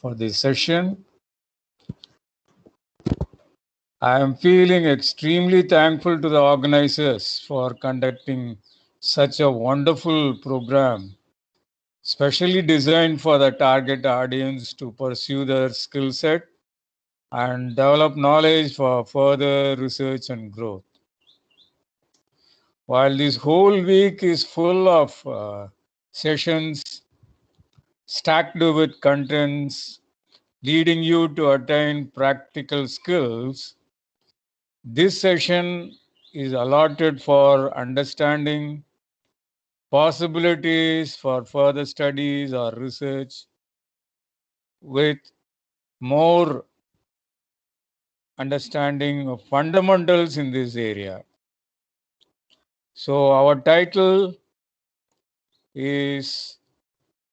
for this session. I am feeling extremely thankful to the organizers for conducting such a wonderful program, specially designed for the target audience to pursue their skill set and develop knowledge for further research and growth. While this whole week is full of sessions stacked with contents leading you to attain practical skills, this session is allotted for understanding possibilities for further studies or research with more understanding of fundamentals in this area. So our title is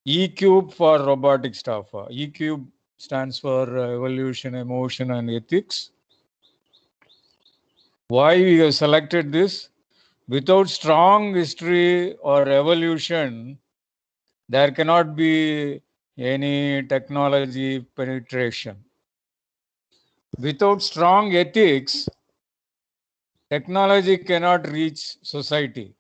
E-Cube for robotic staff. E-Cube stands for Evolution, Emotion and Ethics. Why we have selected this? Without strong history or evolution, there cannot be any technology penetration. Without strong ethics, technology cannot reach society.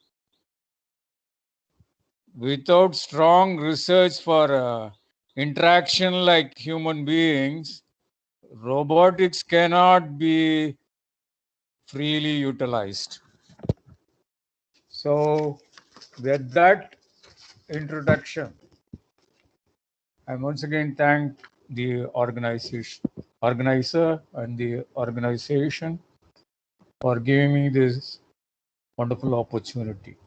Without strong research for interaction like human beings, robotics cannot be freely utilized. So, with that introduction, I once again thank the organizer and the organization for giving me this wonderful opportunity.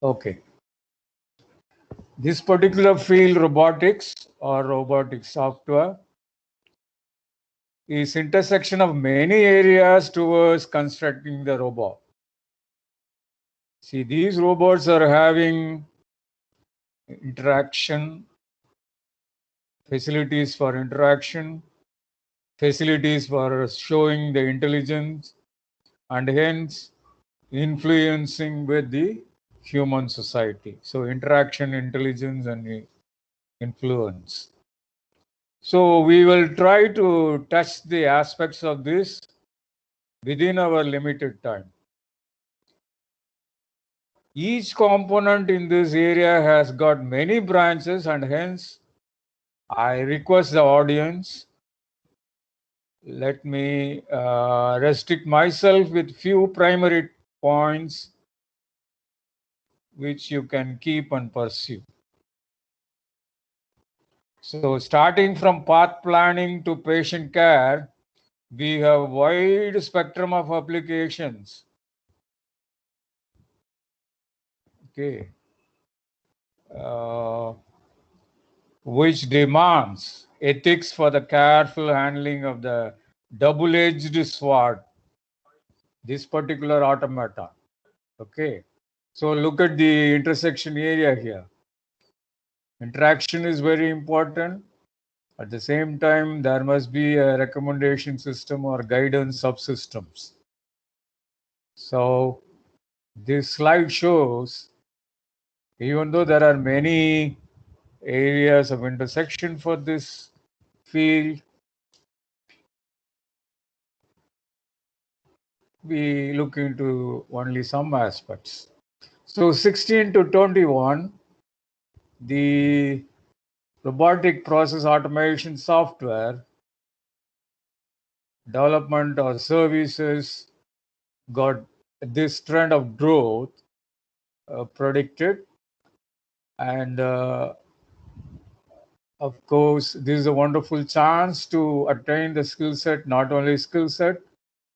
Okay. This particular field, robotics or robotic software, is intersection of many areas towards constructing the robot. See, these robots are having interaction, facilities for interaction, facilities for showing the intelligence, and hence influencing with the human society. So interaction, intelligence, and influence. So we will try to touch the aspects of this within our limited time. Each component in this area has got many branches, and hence I request the audience, let me restrict myself with few primary points which you can keep and pursue. So starting from path planning to patient care, we have a wide spectrum of applications. Okay. Which demands ethics for the careful handling of the double-edged sword, this particular automata. Okay. So look at the intersection area here. Interaction is very important. At the same time, there must be a recommendation system or guidance subsystems. So this slide shows, even though there are many areas of intersection for this field, we look into only some aspects. So 16 to 21, the robotic process automation software development or services got this trend of growth predicted, and of course this is a wonderful chance to attain the skill set, not only skill set,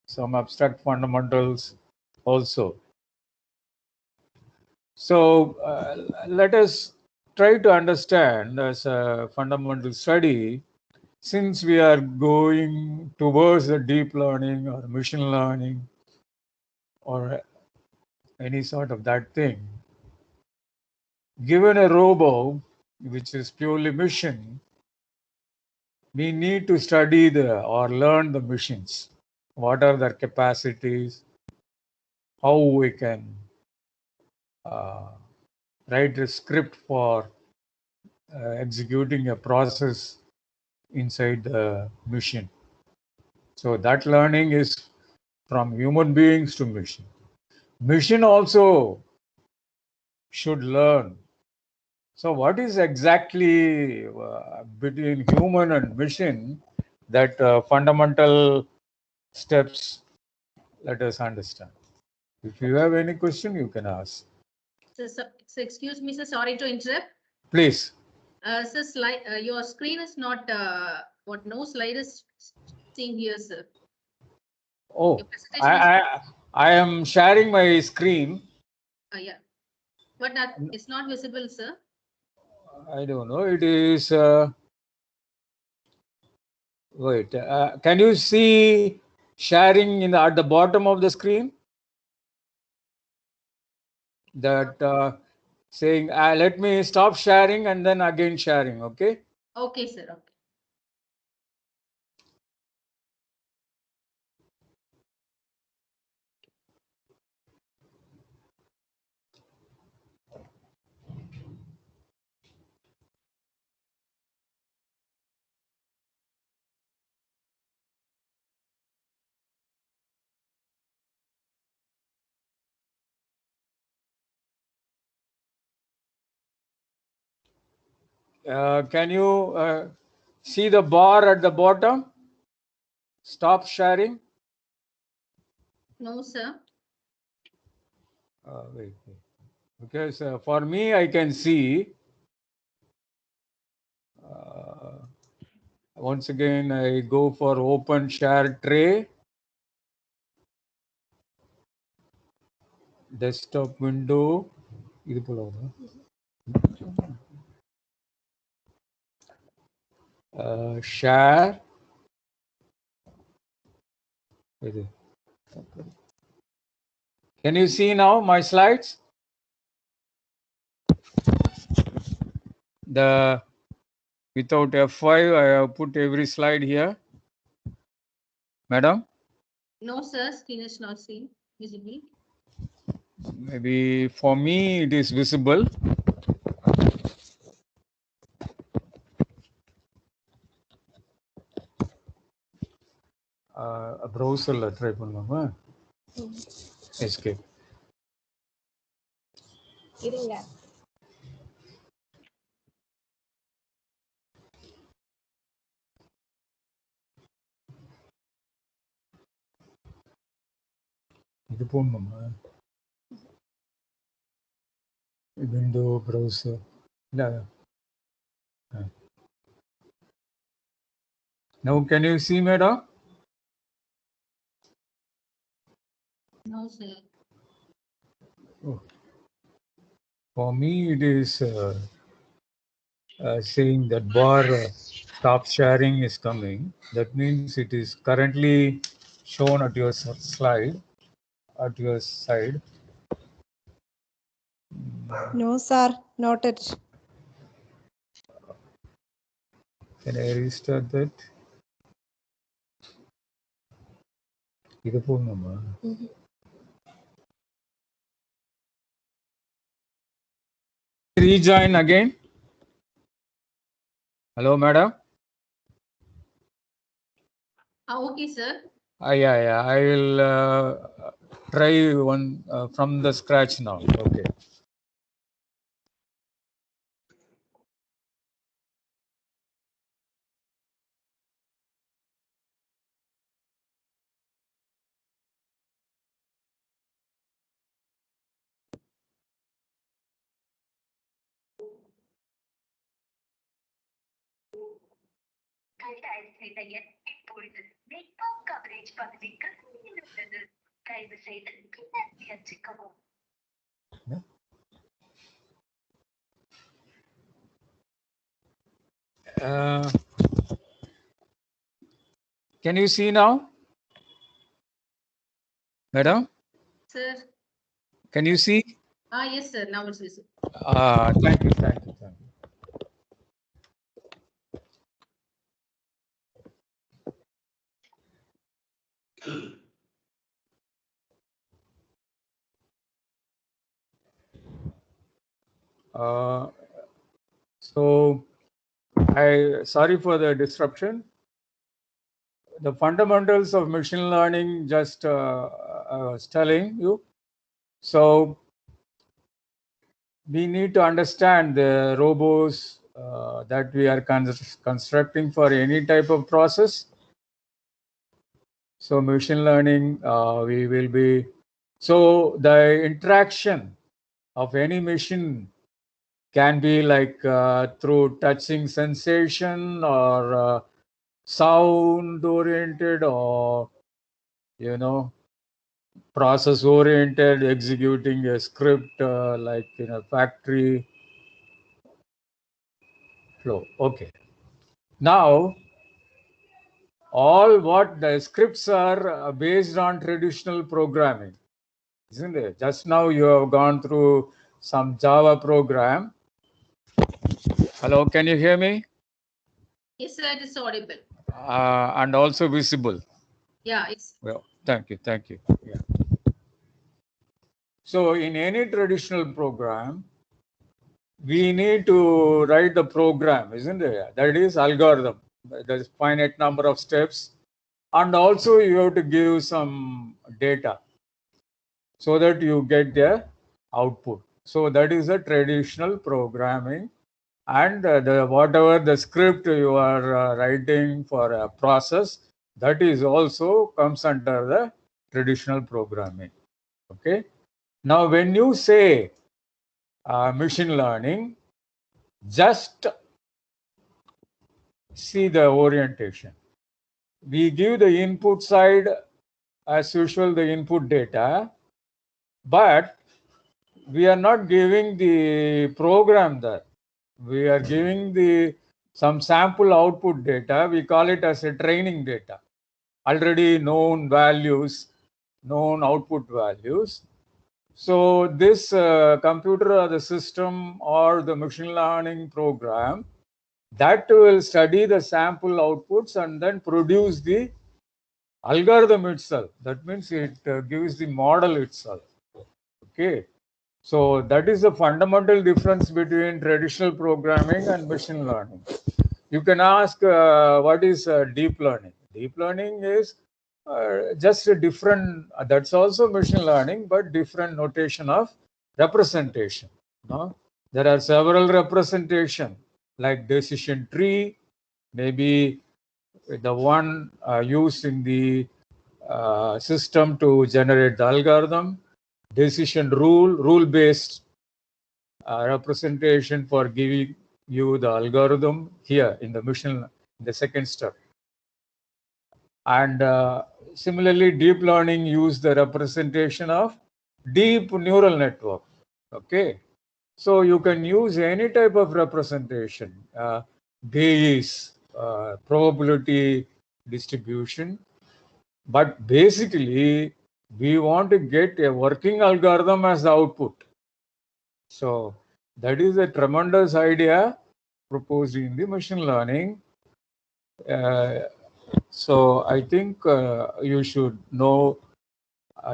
some abstract fundamentals also. So let us try to understand as a fundamental study, since we are going towards the deep learning or machine learning or any sort of that thing. Given a robo, which is purely mission, we need to study or learn the machines. What are their capacities? How we can write a script for executing a process inside the machine. So that learning is from human beings to machine. Machine also should learn. So what is exactly between human and machine that fundamental steps let us understand? If you have any question, you can ask. So excuse me, sir. Sorry to interrupt. Please. Sir, slide. Your screen is not. No slide is seen here, sir. Oh, Your presentation is. I am sharing my screen. Yeah, but that it's not visible, sir. I don't know. It is. Wait. Can you see sharing at the bottom of the screen? That saying, let me stop sharing and then again sharing. Okay. Okay, sir. Okay. Can you see the bar at the bottom? Stop sharing. No, sir. Wait. Because for me, I can see. Once again, I go for open share tray. Desktop window. இது போல வரும். Share. Can you see now my slides? Without F5, I have put every slide here. Madam? No, sir. Screen is not seen visible. Maybe for me it is visible. Browser try பண்ணலாமா? Escape. இருங்க. இது போடணுமா? Window browser. Now can you see, madam? No, sir. Oh. For me, it is saying that bar stop sharing is coming. That means it is currently shown at your slide, at your side. No, sir. Not it. Can I restart that? இது போடணுமா? Rejoin again. Hello, madam. Okay, sir. Yeah. I will try one from the scratch now. Okay. இப்பொழுது network coverage பகுதிக்கு உள்ளது. தயவு செய்து பின்னர் முயற்சிக்கவும். Can you see now, madam? Sir. Can you see? Yes, sir. Now it's visible. Thank you. So sorry for the disruption. The fundamentals of machine learning, just I was telling you. So we need to understand the robots that we are constructing for any type of process. So machine learning, we will be, so the interaction of any machine can be like through touching sensation or sound oriented, or process oriented, executing a script like in a factory flow. Okay, now all what the scripts are based on traditional programming, isn't it? Just now you have gone through some Java program. Hello, can you hear me? Yes, sir, it is audible. And also visible. Yeah, it's. Well, thank you. Yeah. So in any traditional program, we need to write the program, isn't it? That is algorithm. There's finite number of steps, and also you have to give some data so that you get the output. So that is a traditional programming, and whatever the script you are writing for a process, that is also comes under the traditional programming. Okay. Now, when you say machine learning, just see the orientation. We give the input side, as usual, the input data, but we are not giving the program there. We are giving the some sample output data. We call it as a training data. Already known values, known output values. So this computer or the system or the machine learning program, that will study the sample outputs and then produce the algorithm itself. That means it gives the model itself. Okay. So that is the fundamental difference between traditional programming and machine learning. You can ask what is deep learning? Deep learning is just a different, that's also machine learning, but different notation of representation. No? There are several representation like decision tree, maybe the one used in the system to generate the algorithm, decision rule-based representation for giving you the algorithm here in the machine, the second step. And similarly, deep learning use the representation of deep neural network. Okay, so you can use any type of representation, Bayes, probability distribution, but basically we want to get a working algorithm as the output. So that is a tremendous idea proposed in the machine learning. So I think you should know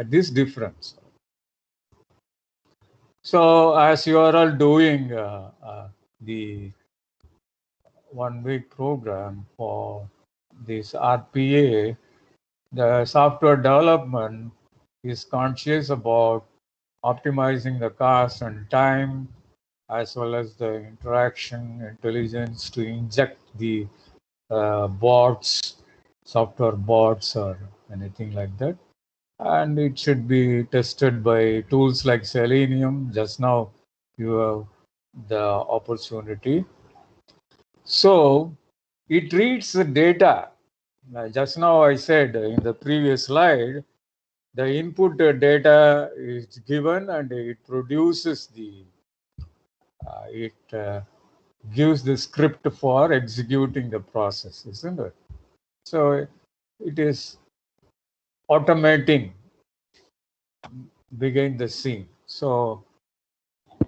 this difference. So as you are all doing the 1 week program for this RPA, the software development is conscious about optimizing the cost and time, as well as the interaction intelligence to inject the bots, software bots or anything like that. And it should be tested by tools like Selenium. Just now you have the opportunity. So it reads the data. Just now I said in the previous slide, the input data is given and it produces the, gives the script for executing the process, isn't it? So it is automating behind the scene. So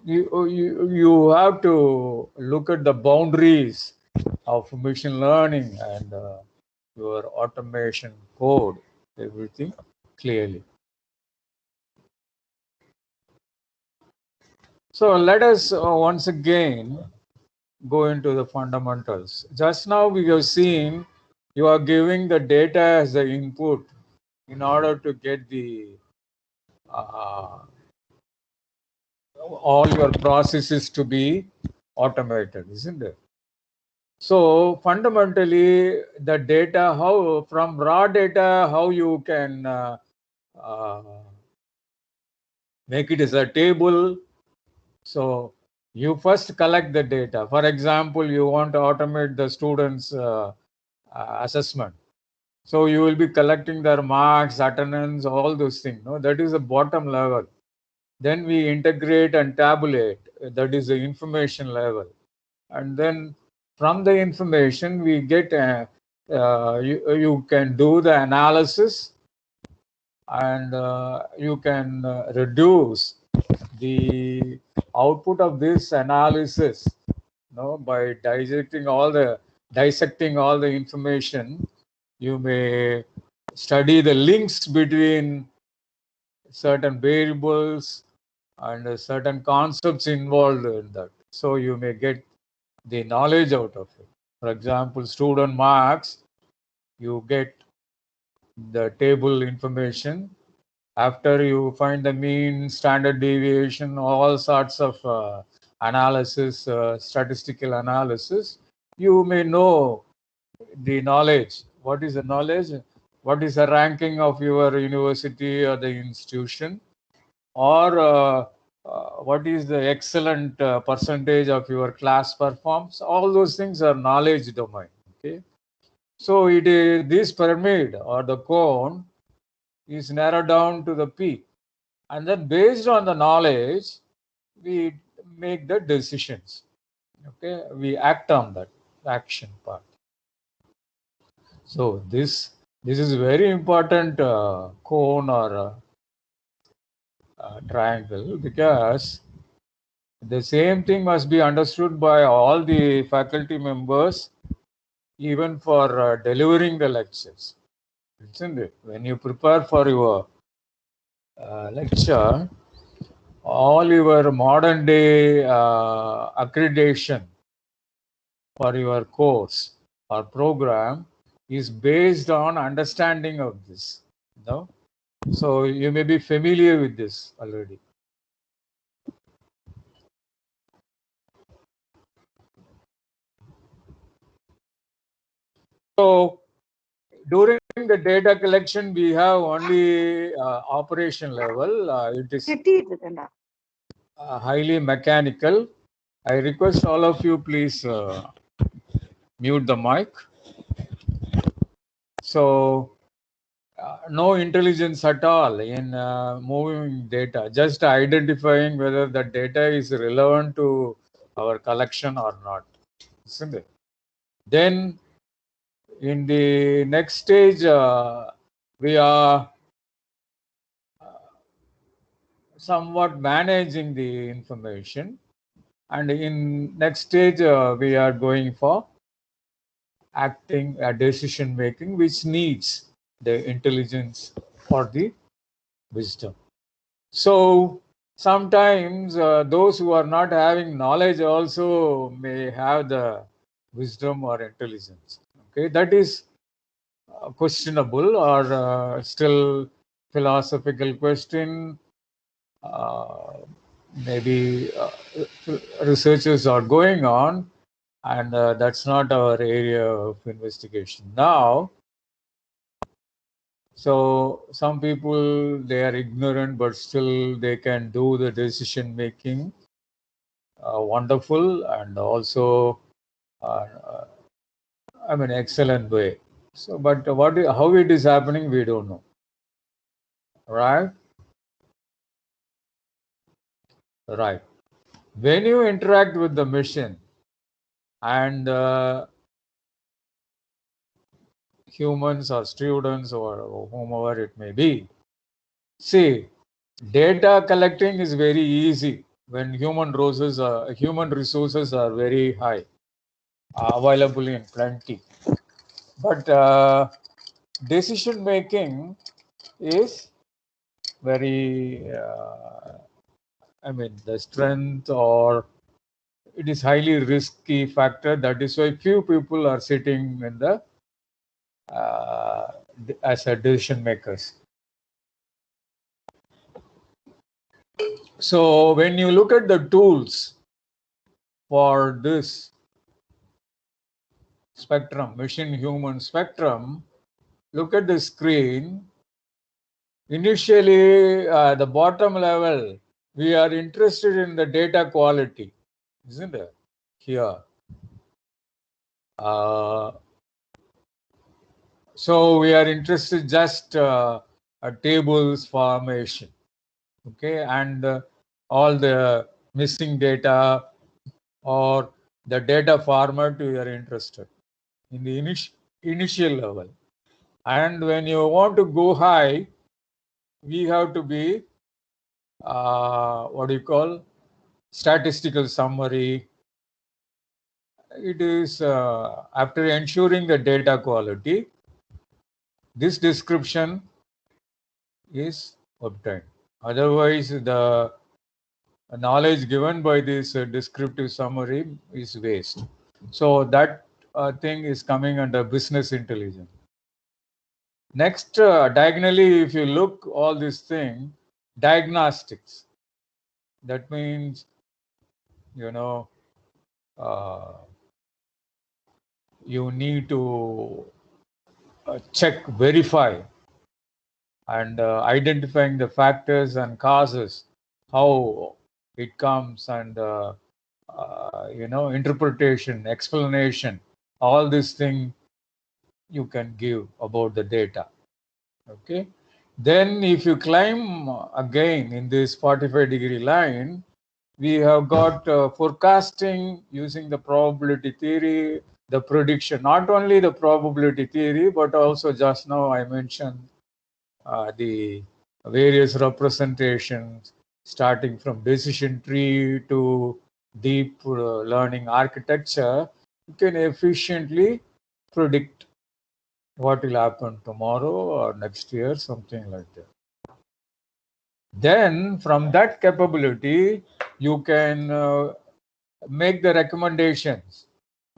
you have to look at the boundaries of machine learning and your automation code, everything clearly. So let us once again go into the fundamentals. Just now we have seen you are giving the data as the input in order to get the all your processes to be automated, isn't it? So fundamentally, the data, how from raw data, how you can uh, make it as a table. So you first collect the data. For example, you want to automate the students' assessment. So you will be collecting their marks, attendance, all those things. No, that is the bottom level. Then we integrate and tabulate. That is the information level. And then from the information we get, you can do the analysis, and you can reduce the output of this analysis, by dissecting all the information. You may study the links between certain variables and certain concepts involved in that. So you may get the knowledge out of it. For example, student marks, you get the table information. After you find the mean, standard deviation, all sorts of analysis, statistical analysis, you may know the knowledge. What is the knowledge? What is the ranking of your university or the institution? Or what is the excellent percentage of your class performs? All those things are knowledge domain. Okay, so it is this pyramid or the cone is narrowed down to the peak, and then based on the knowledge we make the decisions. Okay, we act on that action part. So this is very important cone or triangle, because the same thing must be understood by all the faculty members, even for delivering the lectures, isn't it? When you prepare for your lecture, all your modern day accreditation for your course or program is based on understanding of this. So you may be familiar with this already. So during the data collection, we have only operation level. It is highly mechanical. I request all of you, please mute the mic. So no intelligence at all in moving data, just identifying whether the data is relevant to our collection or not, isn't it? Then in the next stage, we are somewhat managing the information, and in next stage we are going for acting, decision making, which needs the intelligence or the wisdom. So sometimes those who are not having knowledge also may have the wisdom or intelligence. Okay, that is questionable, or still philosophical question. Maybe researches are going on, and that's not our area of investigation now. So some people, they are ignorant, but still they can do the decision making wonderful, and also I mean excellent way. So but how it is happening, we don't know, right? When you interact with the machine and humans or students or whomever it may be, see, data collecting is very easy when human resources are very high, available in plenty. But decision making is very, I mean, the strength or it is highly risky factor. That is why few people are sitting in the as a decision makers. So when you look at the tools for this spectrum, machine human spectrum, look at the screen. Initially, the bottom level, we are interested in the data quality, isn't it? Here. So we are interested just a tables formation, okay, and all the missing data or the data format we are interested in the initial level. And when you want to go high, we have to be what do you call statistical summary. It is after ensuring the data quality, this description is obtained. Otherwise, the knowledge given by this descriptive summary is waste. So that thing is coming under business intelligence. Next, diagonally, if you look all this thing, diagnostics. That means, you know, you need to check, verify, and identifying the factors and causes, how it comes, and interpretation, explanation, all this thing you can give about the data. Okay. Then if you climb again in this 45-degree line, we have got forecasting using the probability theory, the prediction, not only the probability theory, but also just now I mentioned the various representations starting from decision tree to deep learning architecture. You can efficiently predict what will happen tomorrow or next year, something like that. Then from that capability, you can make the recommendations,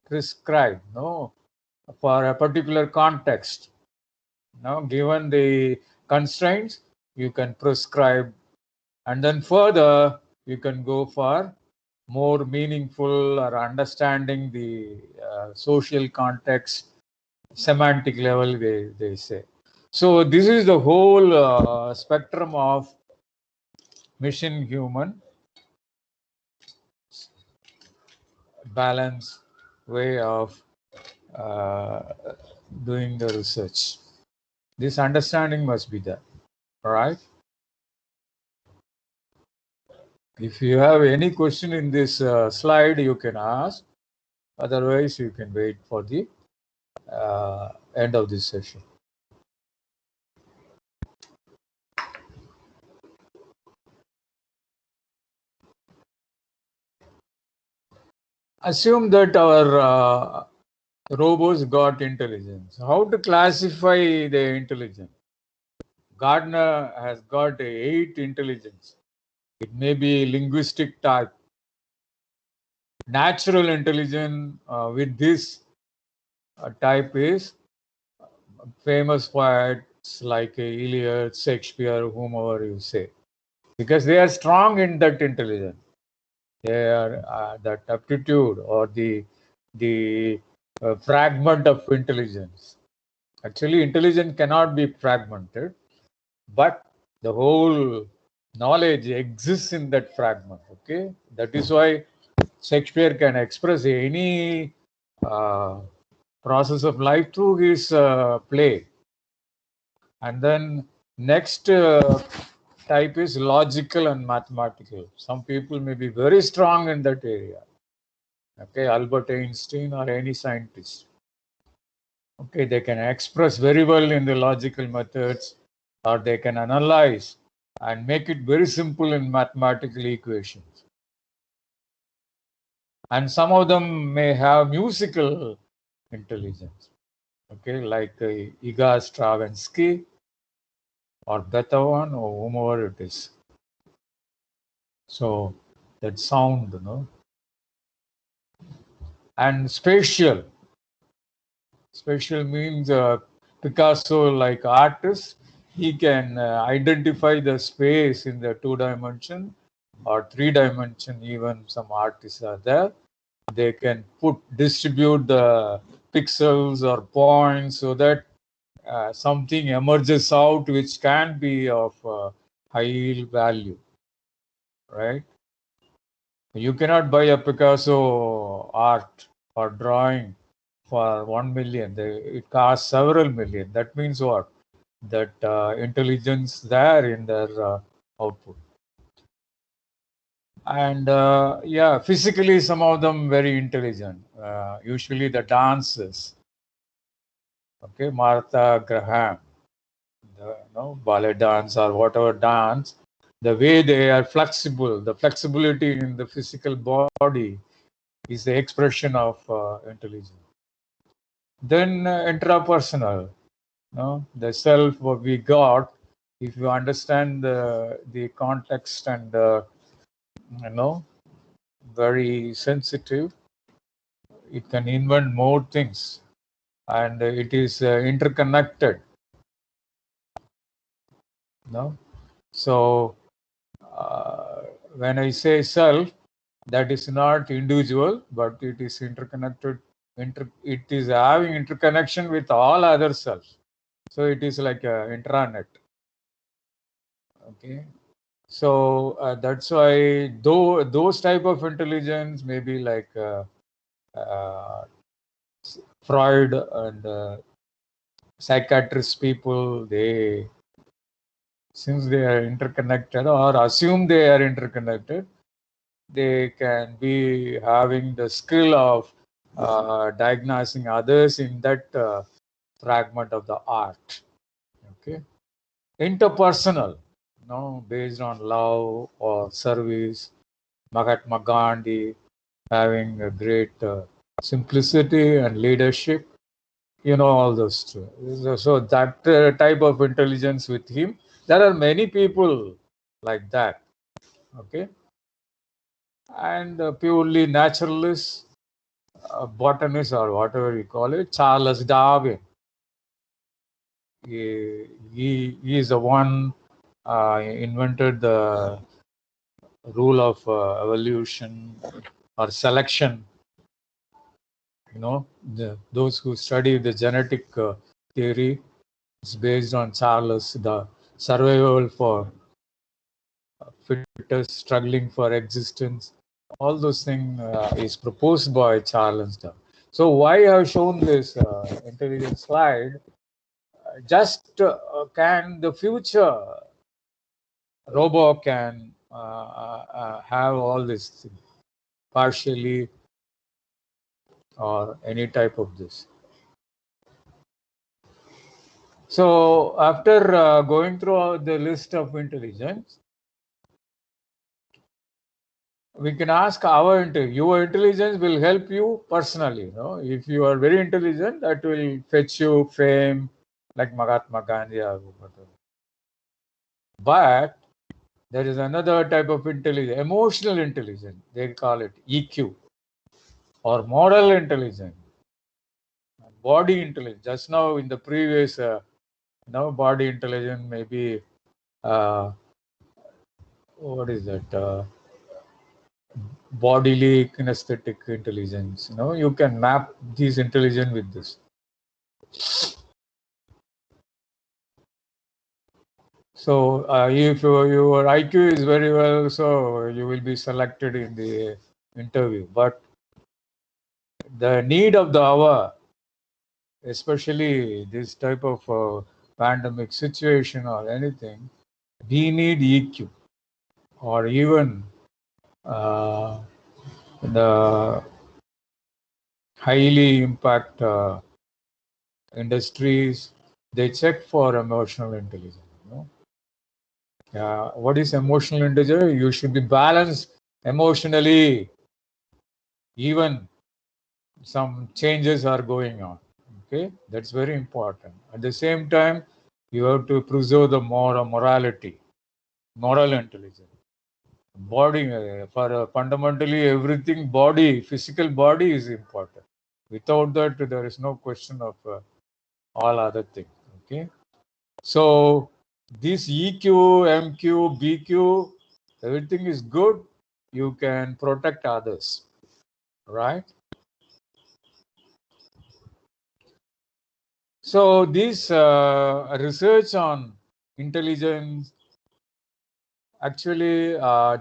prescribe, for a particular context. Given the constraints, you can prescribe, and then further you can go for more meaningful or understanding the social context, semantic level, they say. So this is the whole spectrum of machine human balance way of doing the research. This understanding must be there. All right. If you have any question in this slide, you can ask. Otherwise, you can wait for the end of this session. Assume that our robots got intelligence. How to classify the intelligence? Gardner has got 8 intelligence. It may be linguistic type. Natural intelligence with this type is famous poets like Eliot, Shakespeare, whomever you say, because they are strong in that intelligence. They are that aptitude or the fragment of intelligence. Actually, intelligence cannot be fragmented, but the whole knowledge exists in that fragment. Okay, that is why Shakespeare can express any process of life through his play. And then next type is logical and mathematical. Some people may be very strong in that area. Okay, Albert Einstein or any scientist. Okay, they can express very well in the logical methods, or they can analyze and make it very simple in mathematical equations. And some of them may have musical intelligence. Okay, like Igor Stravinsky or Beethoven or whomever it is. So that sound, And spatial. Spatial means Picasso, like artist, he can identify the space in the 2-dimension or 3-dimension. Even some artists are there. They can distribute the pixels or points so that something emerges out which can be of high value, right? You cannot buy a Picasso art or drawing for 1 million. It costs several million. That means what? That intelligence there in their output. And yeah, physically some of them very intelligent. Usually the dances. Okay, Martha Graham, ballet dance or whatever dance, the way they are flexible, the flexibility in the physical body is the expression of intelligence. Then intrapersonal, the self what we got, if you understand the context and very sensitive, it can invent more things, and it is interconnected. So when I say self, that is not individual, but it is interconnected. It is having interconnection with all other selves. So it is like an intranet. Okay. So that's why those type of intelligence, maybe like Freud and psychiatrist people, since they are interconnected or assume they are interconnected, they can be having the skill of diagnosing others in that fragment of the art. Okay. Interpersonal, based on love or service. Mahatma Gandhi having a great simplicity and leadership, all those two. So that type of intelligence with him, there are many people like that. Okay. And purely naturalist, botanist or whatever you call it, Charles Darwin. He is the one invented the rule of evolution or selection. Those who study the genetic theory is based on Charles, the survival for fittest, struggling for existence. All those things is proposed by Charles Darwin. So why I have shown this intelligence slide? Just can the future robot can have all this partially or any type of this. So after going through the list of intelligence, we can ask your intelligence will help you personally. If you are very intelligent, that will fetch you fame like Mahatma Gandhi or whatever. But there is another type of intelligence, emotional intelligence. They call it EQ or moral intelligence, body intelligence. Just now in the previous, body intelligence maybe, what is that? Bodily kinesthetic intelligence. You can map these intelligence with this. So if your IQ is very well, so you will be selected in the interview. But the need of the hour, especially this type of pandemic situation or anything, we need EQ or even the highly impact industries, they check for emotional intelligence. What is emotional intelligence? You should be balanced emotionally. Even some changes are going on. Okay, that's very important. At the same time, you have to preserve the moral intelligence. Body, fundamentally everything body, physical body is important. Without that, there is no question of all other things. Okay. So this EQ, MQ, BQ, everything is good. You can protect others, right? So this research on intelligence, actually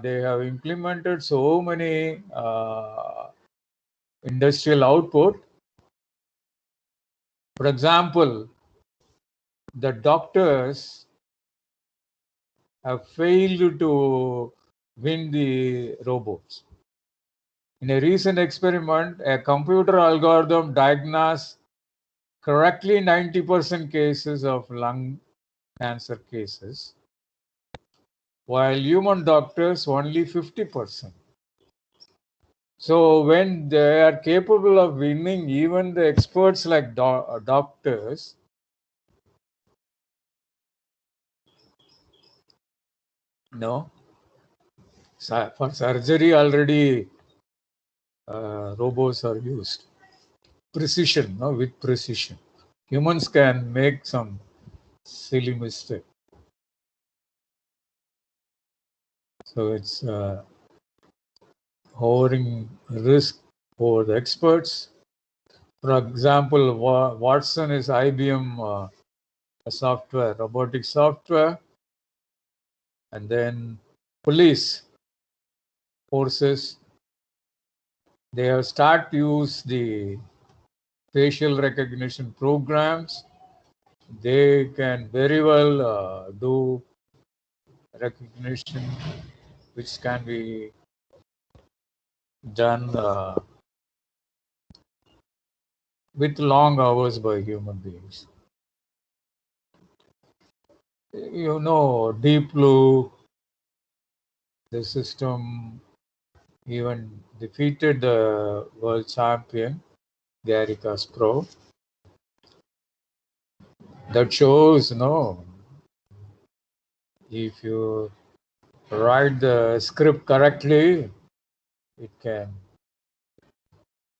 they have implemented so many industrial output. For example, the doctors have failed to win the robots. In a recent experiment, a computer algorithm diagnosed correctly 90% cases of lung cancer cases, while human doctors only 50%. So when they are capable of winning even the experts like doctors, no, for surgery already robots are used. Precision, no, with precision. Humans can make some silly mistake. So it's hovering risk for the experts. For example, Watson is IBM software, robotic software, and then police forces, they have started to use the facial recognition programs. They can very well do recognition, which can be done with long hours by human beings. You know, Deep Blue, the system even defeated the world champion, Garry Kasparov. That shows, no, if you write the script correctly, it can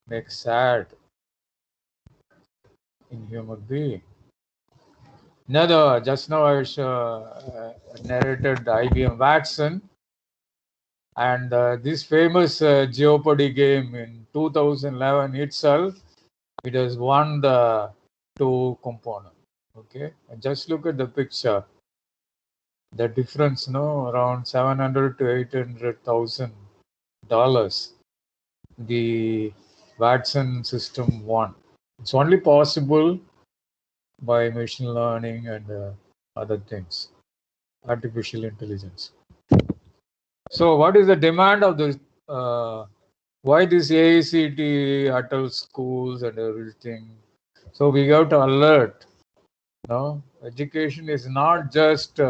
make sad in human being. Another, just now I narrated IBM Watson, and this famous Jeopardy game in 2011 itself, it has won the 2 component. Okay, and just look at the picture. The difference, no, around $700,000 to $800,000. The Watson system won. It's only possible by machine learning and other things, artificial intelligence. So, what is the demand of the why this AICT, Atal schools and everything? So we have to alert. No, education is not just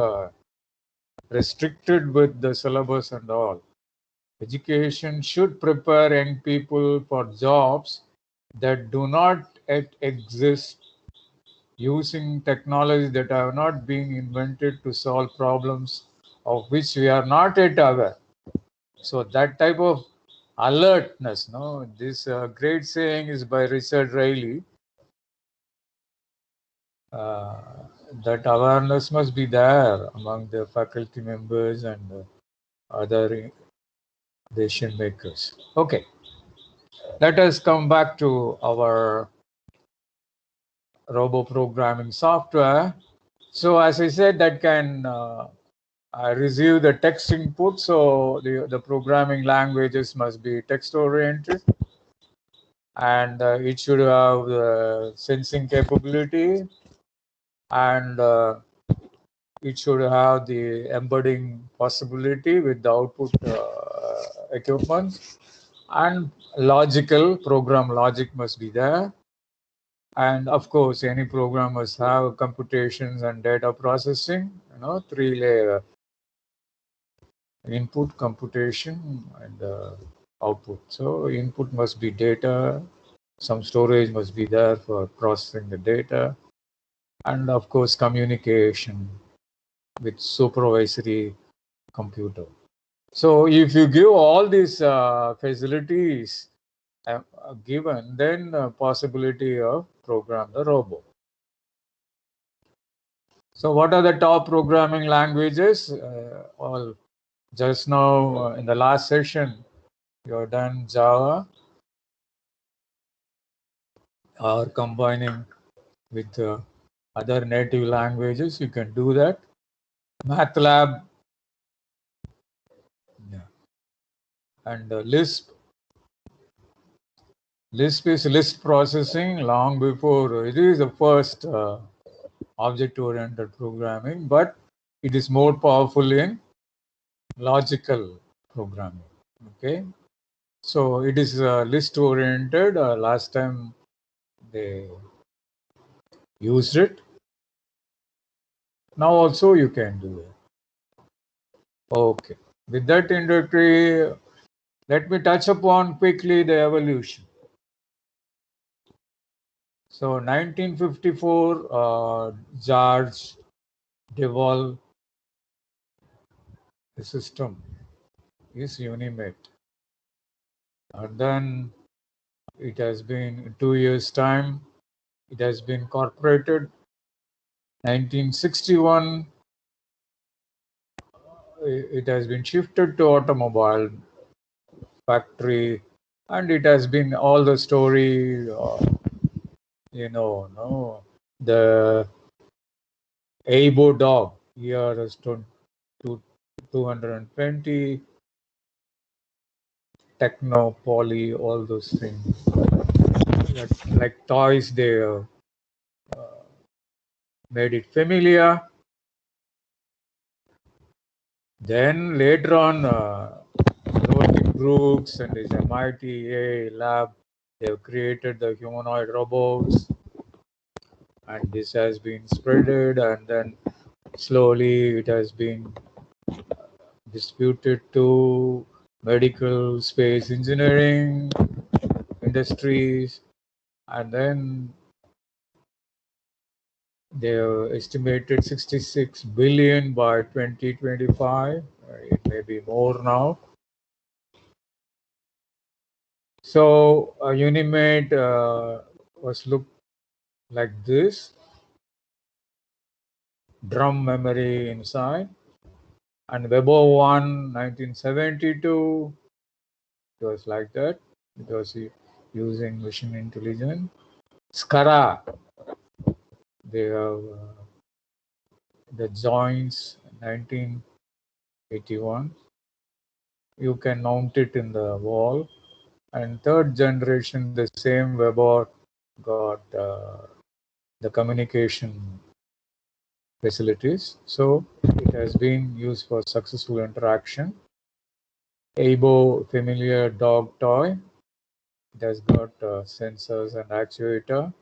restricted with the syllabus and all. Education should prepare young people for jobs that do not yet exist, using technology that have not been invented to solve problems of which we are not yet aware. So that type of alertness, no, this great saying is by Richard Riley, that awareness must be there among the faculty members and other decision makers. Okay, let us come back to our robo programming software. So as I said, that can receive the text input. So the programming languages must be text oriented, and it should have the sensing capability, and it should have the embedding possibility with the output equipment, and logical program logic must be there. And of course, any program must have computations and data processing, 3-layer input, computation, and output. So input must be data, some storage must be there for processing the data, and of course, communication with supervisory computer. So if you give all these facilities given, then possibility of program the robot. So what are the top programming languages? All just now in the last session, you're done Java or combining with other native languages. You can do that. MATLAB, yeah. And Lisp. Lisp is list processing long before it is the first object-oriented programming, but it is more powerful in logical programming. Okay, so it is list-oriented. Last time they used it. Now also you can do it. Okay, with that introductory, let me touch upon quickly the evolution. So 1954, George Devol, the system is Unimate. And then it has been in 2 years' time, it has been incorporated. 1961, it has been shifted to automobile factory, and it has been all the story, no, the Aibo dog, ERS 220, Techno, Poly, all those things. Like toys, they made it familiar. Then later on, Roderick Brooks and his MIT AI lab, they have created the humanoid robots, and this has been spreaded, and then slowly it has been distributed to medical, space engineering, industries, and then they have estimated 66 billion by 2025. It may be more now. So Unimate was looked like this, drum memory inside, and Webo 1, 1972, it was like that. It was using machine intelligence. SCARA, they have the joints, 1981. You can mount it in the wall. And third generation, the same Webot got the communication facilities. So it has been used for successful interaction. Aibo, familiar dog toy. It has got sensors and actuator.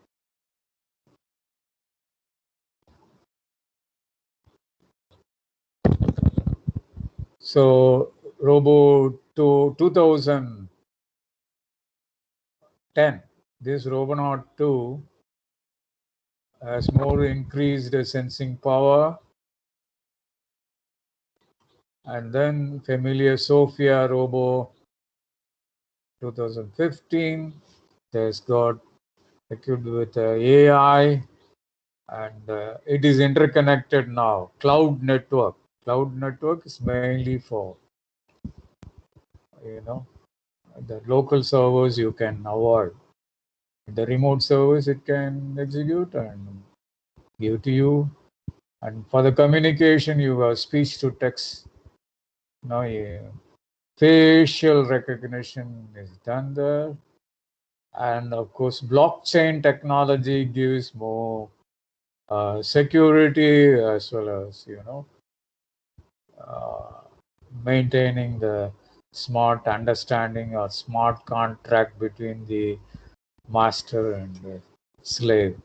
So Robo 2010, this Robonaut 2 has more increased sensing power. And then familiar Sophia Robo 2015, there's got equipped with AI, and it is interconnected now. Cloud network. Cloud network is mainly for, the local servers you can avoid. The remote servers it can execute and give to you. And for the communication, you have speech to text. Now, facial recognition is done there. And of course, blockchain technology gives more security, as well as, maintaining the smart understanding or smart contract between the master and the slave.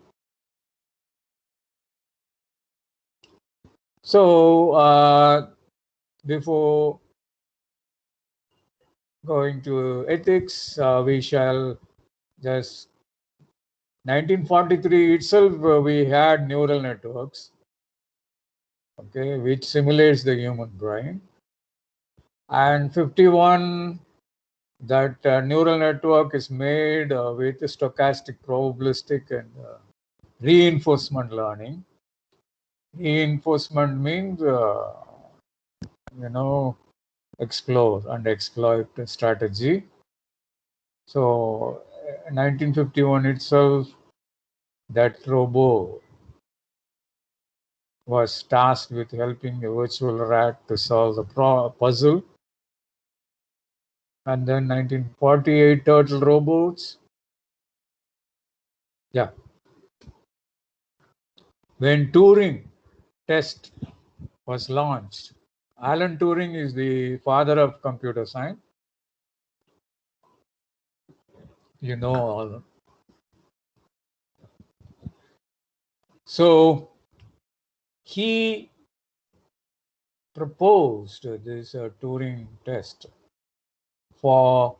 So before going to ethics, we shall just 1943 itself, we had neural networks, okay, which simulates the human brain. And 51, that neural network is made with stochastic, probabilistic, and reinforcement learning. Reinforcement means, explore and exploit strategy. So 1951 itself, that robo was tasked with helping a virtual rat to solve the puzzle. And then 1948 turtle robots. Yeah. When Turing test was launched, Alan Turing is the father of computer science. You know all. So he proposed this Turing test for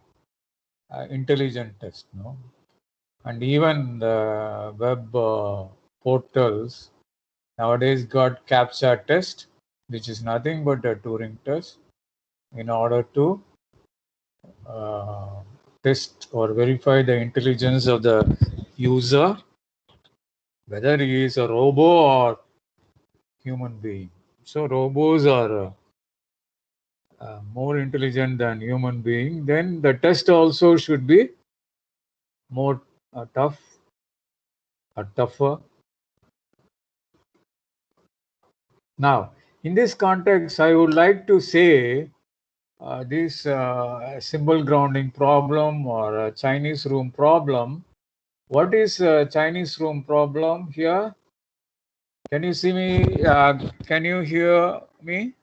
intelligent test, no? And even the web portals nowadays got CAPTCHA test, which is nothing but a Turing test, in order to test or verify the intelligence of the user, whether he is a robo or human being. So robots are more intelligent than human being. Then the test also should be more tougher. Now, in this context, I would like to say this symbol grounding problem or Chinese room problem. What is Chinese room problem here? Can you see me? Can you hear me?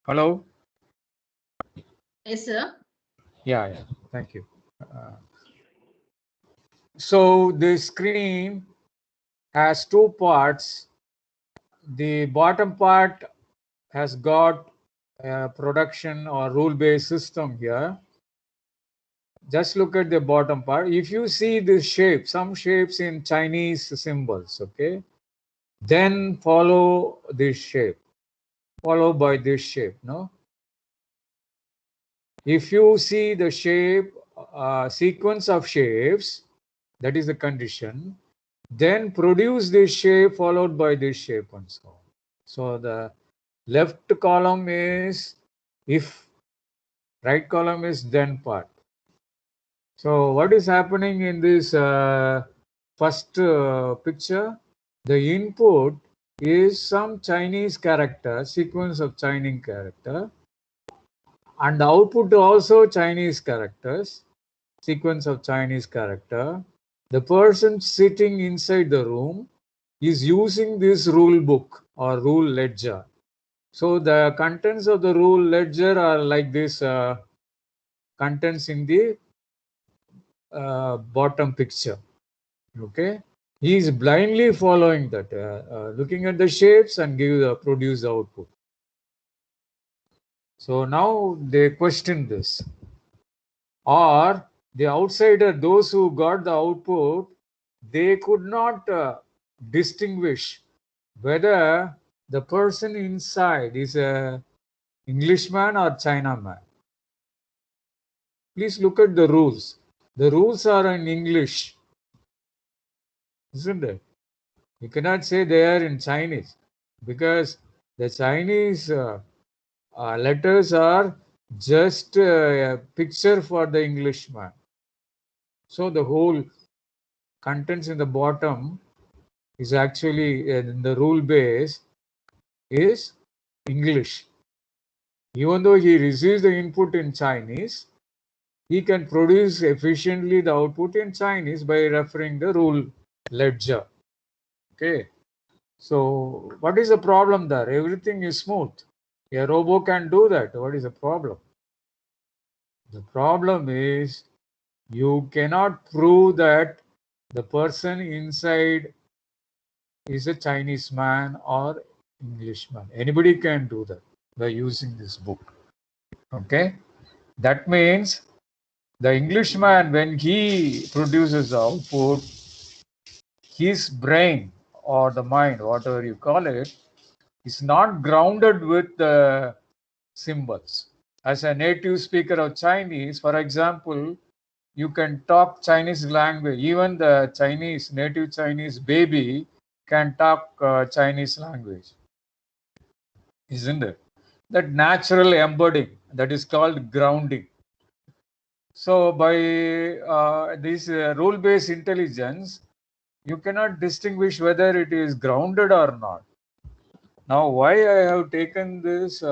Hello? Yes, sir. Yeah. Thank you. So the screen has two parts. The bottom part has got a production or rule-based system here. Just look at the bottom part. If you see the shape, some shapes in Chinese symbols, okay, then follow this shape, followed by this shape, no? If you see the shape, sequence of shapes, that is the condition, then produce this shape followed by this shape and so on. So the left column is if, right column is then part. So what is happening in this first picture? The input is some Chinese character, sequence of Chinese character, and the output also Chinese characters, sequence of Chinese character. The person sitting inside the room is using this rule book or rule ledger. So the contents of the rule ledger are like this contents in the bottom picture. Okay, he is blindly following that, looking at the shapes and produce the output. So now they question this, or the outsider, those who got the output, they could not distinguish whether the person inside is a Englishman or Chinaman. Please look at the rules. The rules are in English, isn't it? You cannot say they are in Chinese because the Chinese letters are just a picture for the Englishman. So the whole contents in the bottom is actually in the rule base is English. Even though he receives the input in Chinese, he can produce efficiently the output in Chinese by referring the rule ledger. Okay. So what is the problem there? Everything is smooth. A robot can do that. What is the problem? The problem is you cannot prove that the person inside is a Chinese man or Englishman. Anybody can do that by using this book. Okay. That means the Englishman, when he produces the output, his brain or the mind, whatever you call it, is not grounded with the symbols. As a native speaker of Chinese, for example, you can talk Chinese language. Even the Chinese, native Chinese baby can talk Chinese language, isn't it? That natural embedding, that is called grounding. So by this rule-based intelligence, you cannot distinguish whether it is grounded or not. Now, why I have taken this,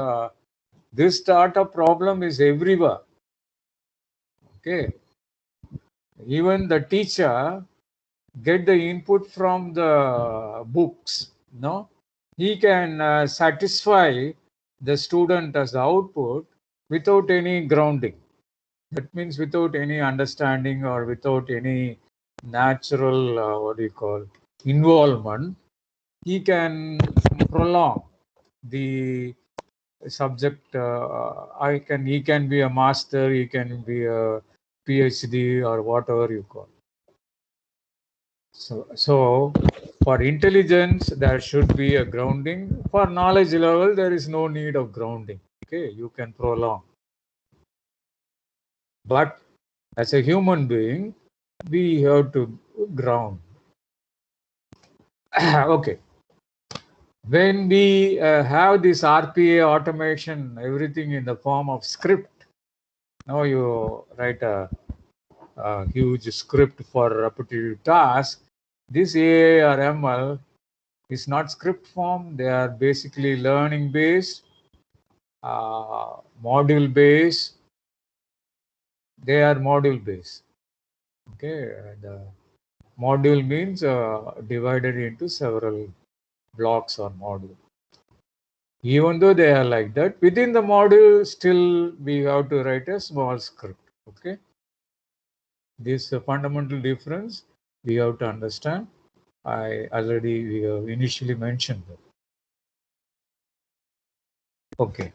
this startup problem is everywhere. Okay. Even the teacher get the input from the books. No, he can satisfy the student as the output without any grounding. That means without any understanding or without any natural, what do you call, involvement. He can prolong the subject. He can be a master, he can be a PhD or whatever you call. So for intelligence, there should be a grounding. For knowledge level, there is no need of grounding. Okay, you can prolong. But as a human being, we have to ground. Okay. When we have this RPA automation, everything in the form of script, now you write a huge script for repetitive tasks. This AI or ML is not script form. They are basically learning based, module based. They are module based. Okay, the module means divided into several blocks or module. Even though they are like that, within the module, still we have to write a small script. Okay, this fundamental difference we have to understand. We have initially mentioned that. Okay.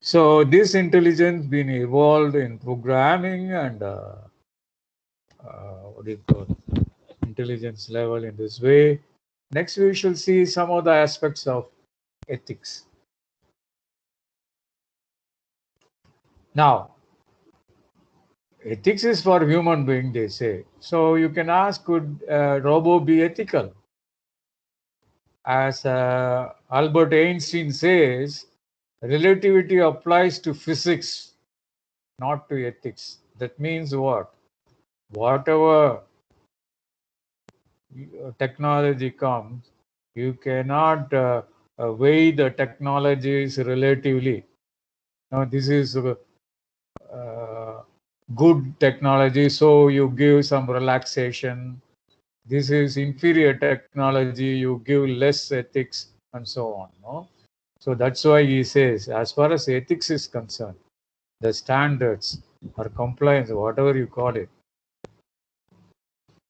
So this intelligence been evolved in programming and what do you call intelligence level in this way. Next, we shall see some of the aspects of ethics. Now, ethics is for human being, they say. So you can ask, could a robot be ethical? As Albert Einstein says, relativity applies to physics, not to ethics. That means what? Whatever technology comes, you cannot weigh the technologies relatively. Now, this is good technology, so you give some relaxation. This is inferior technology, you give less ethics, and so on. No? So that's why he says, as far as ethics is concerned, the standards or compliance, whatever you call it,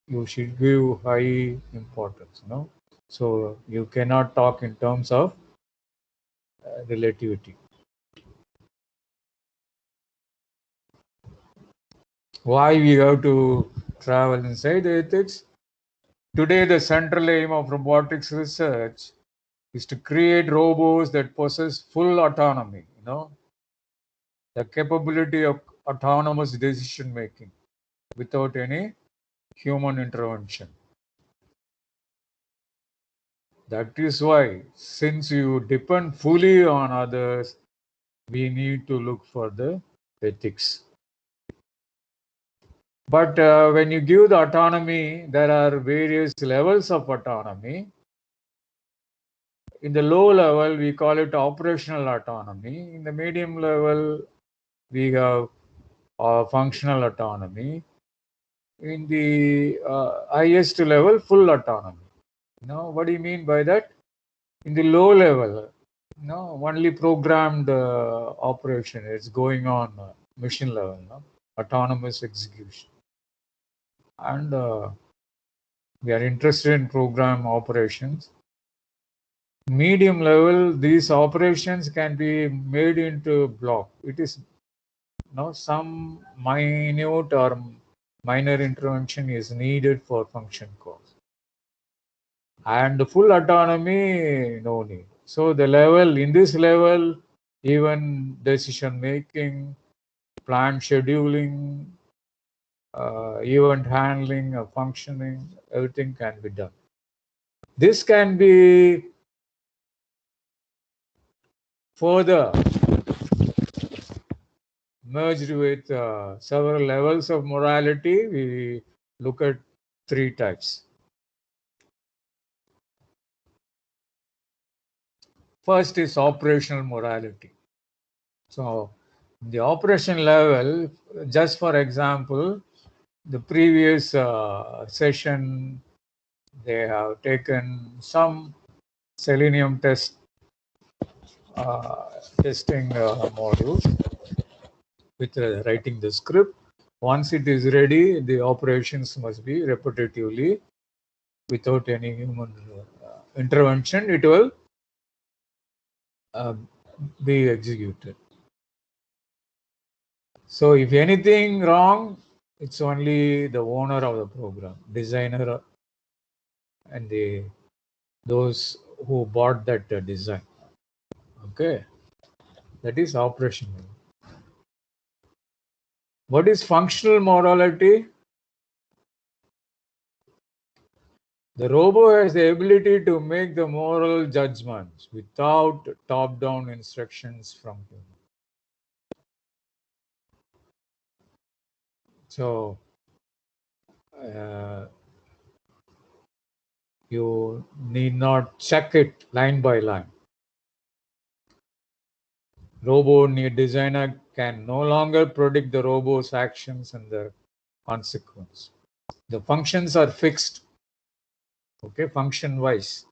you should give high importance. No? So you cannot talk in terms of relativity. Why we have to travel inside the ethics? Today, the central aim of robotics research is to create robots that possess full autonomy, the capability of autonomous decision making without any human intervention. That is why, since you depend fully on others, we need to look for the ethics. But when you give the autonomy, there are various levels of autonomy. In the low level, we call it operational autonomy. In the medium level, we have functional autonomy. In the highest level, full autonomy. What do you mean by that? In the low level, only programmed operation is going on machine level, autonomous execution. And we are interested in program operations. Medium level, these operations can be made into block. It is some minute or minor intervention is needed for function calls. And the full autonomy, no need. So the level, in this level, even decision making, plan scheduling, event handling, functioning, everything can be done. This can be further merged with several levels of morality. We look at 3 types. First is operational morality. So, the operation level, just for example, the previous session, they have taken some Selenium testing modules with writing the script. Once it is ready, the operations must be repetitively, without any human intervention, it will be executed. So if anything wrong, it's only the owner of the program, designer, and those who bought that design. Okay, that is operational. What is functional morality? The robot has the ability to make the moral judgments without top-down instructions from human. So you need not check it line by line. Robot designer can no longer predict the robot's actions and the consequence. The functions are fixed, okay, function wise.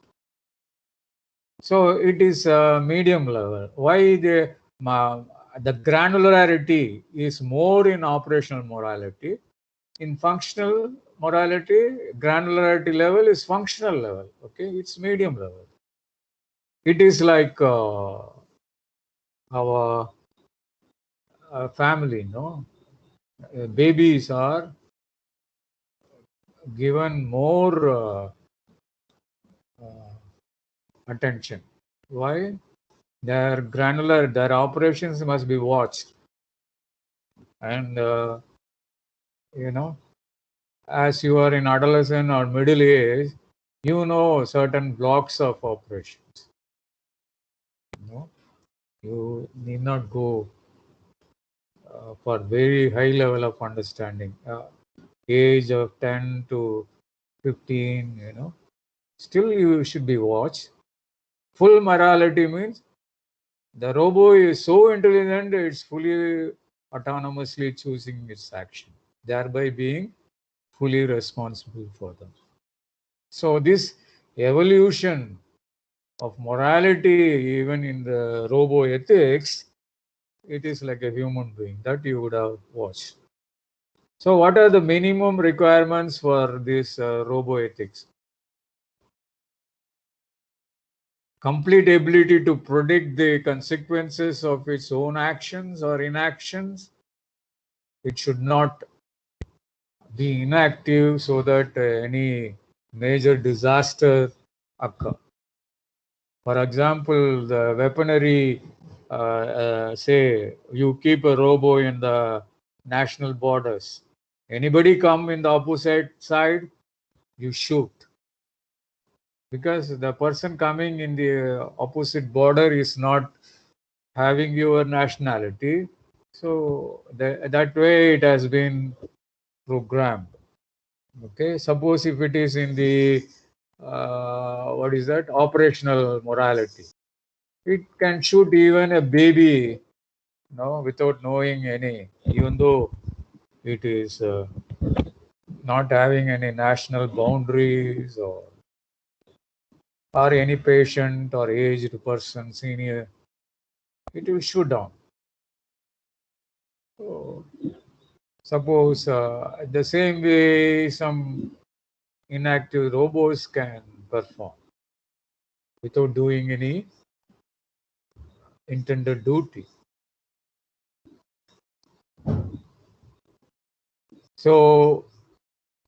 So it is a medium level. Why the granularity is more in operational morality. In functional morality, granularity level is functional level. Okay, it's medium level. It is like our family, no? Babies are given more attention. Why? Their granular, their operations must be watched. And, you know, as you are in adolescent or middle age, you know certain blocks of operations. You need not go for very high level of understanding. Age of 10 to 15, still you should be watched. Full morality means the robot is so intelligent, it's fully autonomously choosing its action, thereby being fully responsible for them. So this evolution of morality, even in the robo ethics, it is like a human being that you would have watched. So what are the minimum requirements for this robo ethics? Complete ability to predict the consequences of its own actions or inactions. It should not be inactive so that any major disaster occur. For example, the weaponry, say you keep a robo in the national borders. Anybody come in the opposite side, you shoot. Because the person coming in the opposite border is not having your nationality. So that way it has been programmed. Okay, suppose if it is in the what is that, operational morality, it can shoot even a baby, without knowing any, even though it is not having any national boundaries or any patient or aged person, senior, it will shoot down. So, suppose the same way some inactive robots can perform without doing any intended duty. So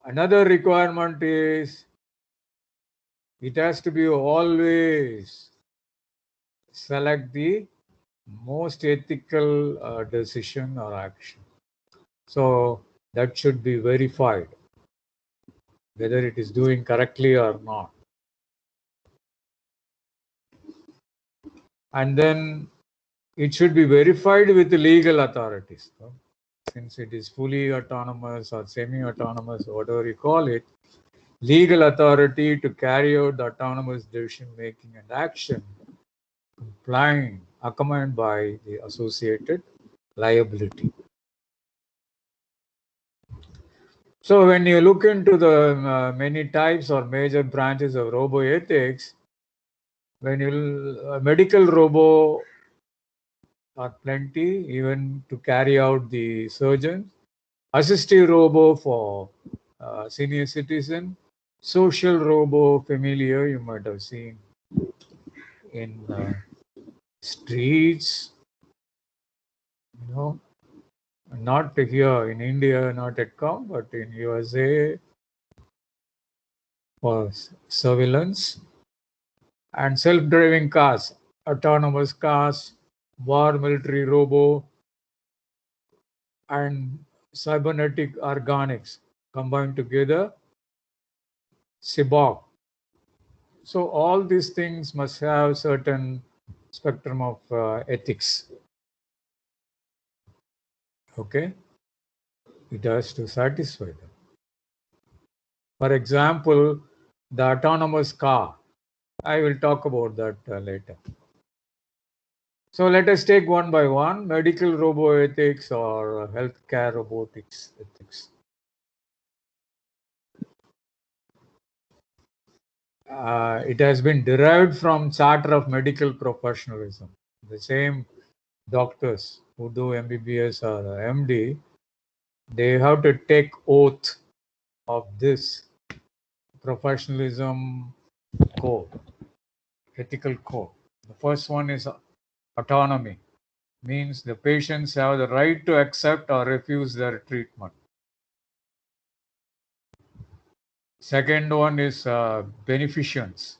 another requirement is it has to be always select the most ethical decision or action. So that should be verified, whether it is doing correctly or not. And then it should be verified with the legal authorities. Since it is fully autonomous or semi-autonomous, whatever you call it, legal authority to carry out the autonomous decision making and action, complying, accompanied by the associated liability. So when you look into the many types or major branches of roboethics, when you medical robo are plenty, even to carry out the surgeon, assistive robo for senior citizen, social robo familiar you might have seen in streets, not here in India, not at COM, but in USA for surveillance, and self-driving cars, autonomous cars, war military robo, and cybernetic organics combined together, cyborg. So all these things must have certain spectrum of ethics. Okay, it has to satisfy them. For example, the autonomous car. I will talk about that later. So let us take one by one: medical roboethics or healthcare robotics ethics. It has been derived from Charter of Medical Professionalism. The same doctors who do MBBS or MD, they have to take oath of this professionalism code, ethical code. The first one is autonomy, means the patients have the right to accept or refuse their treatment. Second one is beneficence,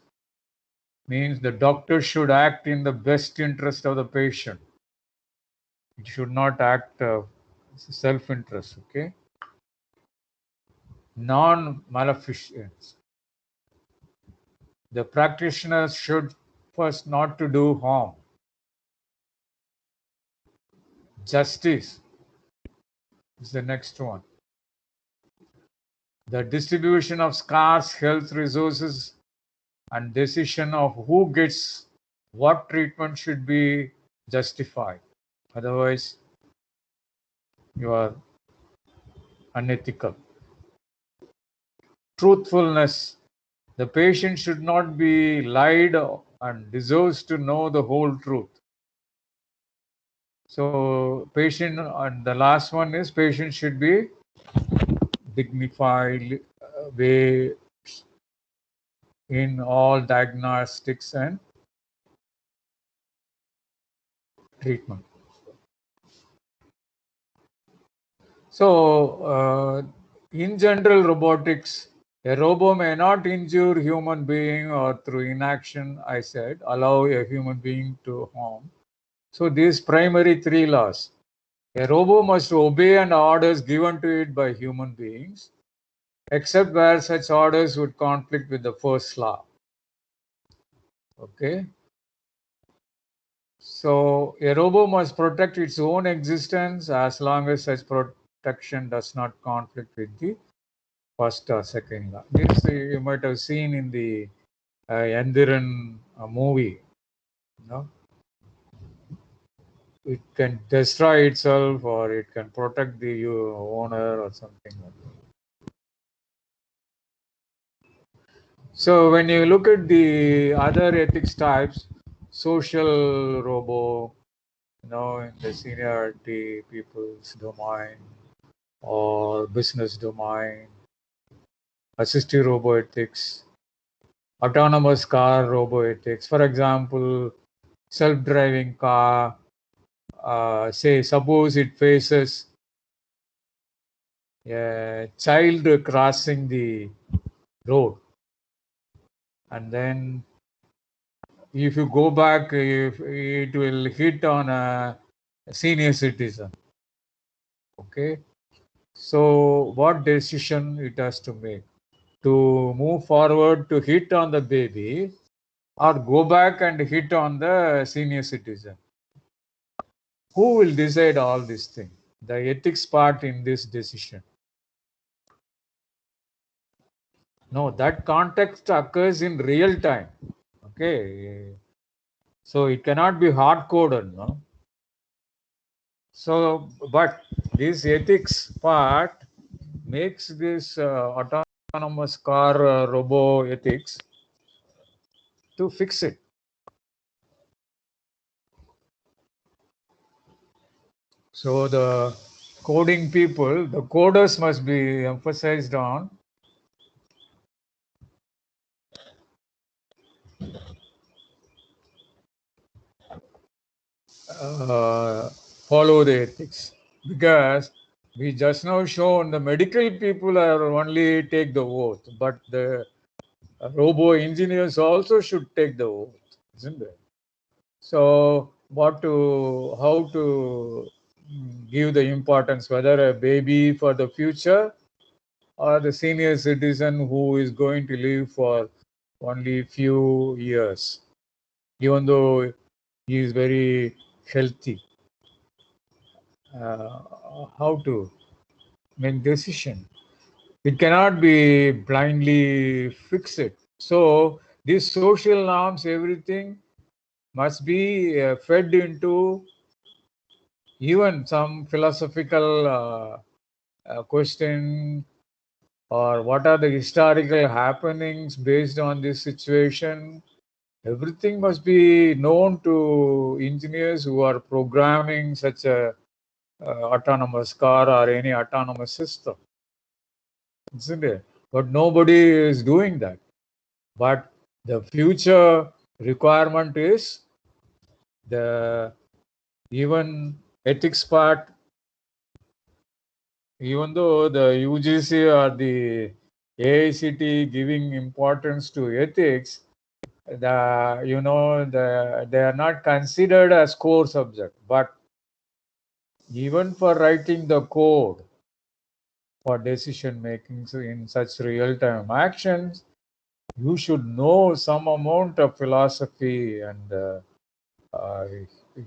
means the doctor should act in the best interest of the patient. It should not act self-interest. Okay. Non-maleficence, the practitioners should first not to do harm. Justice is the next one. The distribution of scarce health resources and decision of who gets what treatment should be justified. Otherwise, you are unethical. Truthfulness. The patient should not be lied and deserves to know the whole truth. So patient, and the last one is patient should be dignified way in all diagnostics and treatment. So in general robotics, a robot may not injure human being or through inaction, I said, allow a human being to harm. So these primary three laws. A robot must obey an orders given to it by human beings, except where such orders would conflict with the first law. Okay. So a robot must protect its own existence as long as such protection does not conflict with the first or second law. This you might have seen in the Yandiran movie. It can destroy itself or it can protect the owner or something like that. So when you look at the other ethics types, social robo, in the seniority people's domain or business domain, assistive roboethics, autonomous car roboethics. For example, self-driving car, say suppose it faces a child crossing the road, and then if you go back, if it will hit on a senior citizen. Okay. So what decision it has to make? To move forward to hit on the baby or go back and hit on the senior citizen? Who will decide all these things? The ethics part in this decision. No, that context occurs in real time. Okay. So it cannot be hard coded, no? So, but this ethics part makes this autonomous car robo ethics to fix it. So the coding people, the coders must be emphasized on follow the ethics, because we just now shown the medical people are only take the oath, but the robo engineers also should take the oath, isn't it? So how to give the importance, whether a baby for the future or the senior citizen who is going to live for only few years, even though he is very healthy. How to make decision? It cannot be blindly fixed. So these social norms, everything must be fed into even some philosophical question, or what are the historical happenings based on this situation. Everything must be known to engineers who are programming such a autonomous car or any autonomous system, isn't it? But nobody is doing that. But the future requirement is the even ethics part. Even though the UGC or the AICT giving importance to ethics, they are not considered as core subject. But even for writing the code for decision making in such real-time actions, you should know some amount of philosophy and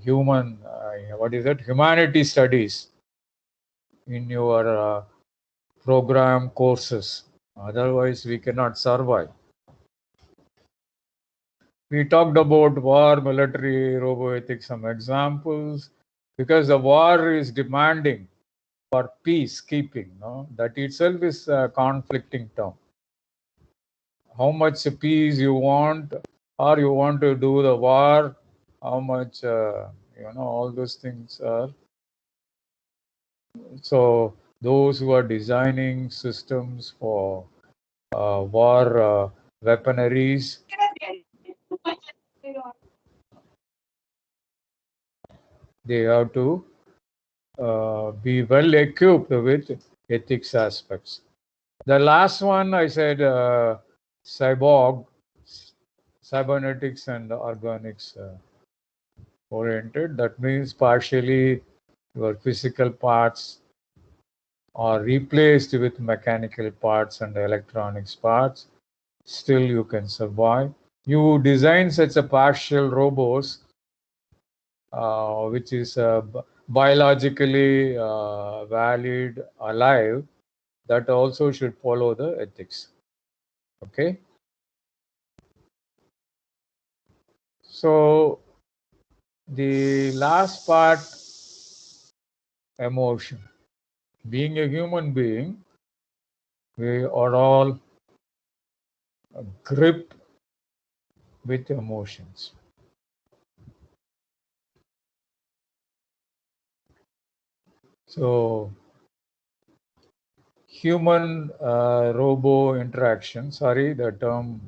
humanity studies in your program courses. Otherwise, we cannot survive. We talked about war, military, roboethics, some examples, because the war is demanding for peacekeeping. No? That itself is a conflicting term. How much peace you want, or you want to do the war, how much, all those things are. So those who are designing systems for war weaponaries, they have to be well equipped with ethics aspects. The last one I said cybernetics and organics oriented. That means partially your physical parts are replaced with mechanical parts and electronics parts. Still you can survive. You design such a partial robots which is biologically valid, alive, that also should follow the ethics. Okay. So the last part, emotion. Being a human being, we are all gripped with emotions. So human robo interaction, sorry, the term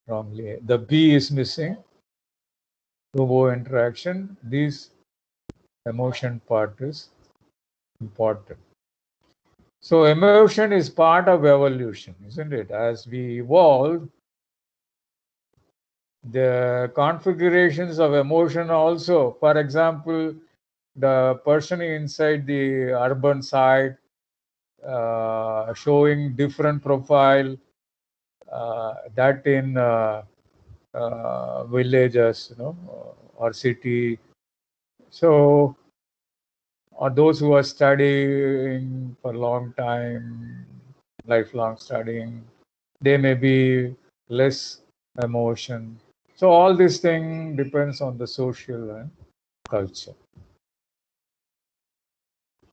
wrongly, the B is missing. Robo interaction, this emotion part is important. So emotion is part of evolution, isn't it? As we evolve, the configurations of emotion also. For example, the person inside the urban side showing different profile that in villages, or city. So, or those who are studying for a long time, lifelong studying, they may be less emotion. So all this thing depends on the social and culture.